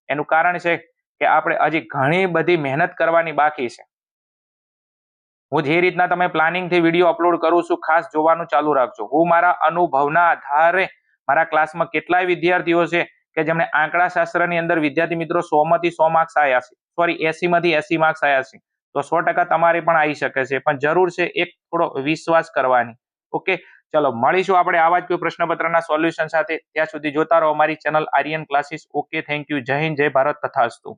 એનું કારણ છે કે આપણે હજી ઘણી બધી મહેનત કરવાની બાકી છે. હું જે રીતના તમે પ્લાનિંગથી વિડીયો અપલોડ કરું છું, ખાસ જોવાનું ચાલુ રાખજો. હું મારા અનુભવના આધારે મારા ક્લાસમાં કેટલાય વિદ્યાર્થીઓ છે કે જેમણે આંકડાશાસ્ત્રની અંદર વિદ્યાર્થી મિત્રો 100 માંથી 100 માર્ક્સ આવ્યા છે, સોરી 80 માંથી 80 માર્ક્સ આવ્યા છે, તો 100% તમારે પણ આવી શકે છે, પણ જરૂર છે એક થોડો વિશ્વાસ કરવાની. ઓકે, ચલો મળીશું આપણે આવા જ કોઈ પ્રશ્નપત્રના સોલ્યુશન સાથે. ત્યાં સુધી જોતા રહો અમારી channel Aryan classes. Okay, thank you. Jai Hind, જય ભારત, તથાસ્તુ.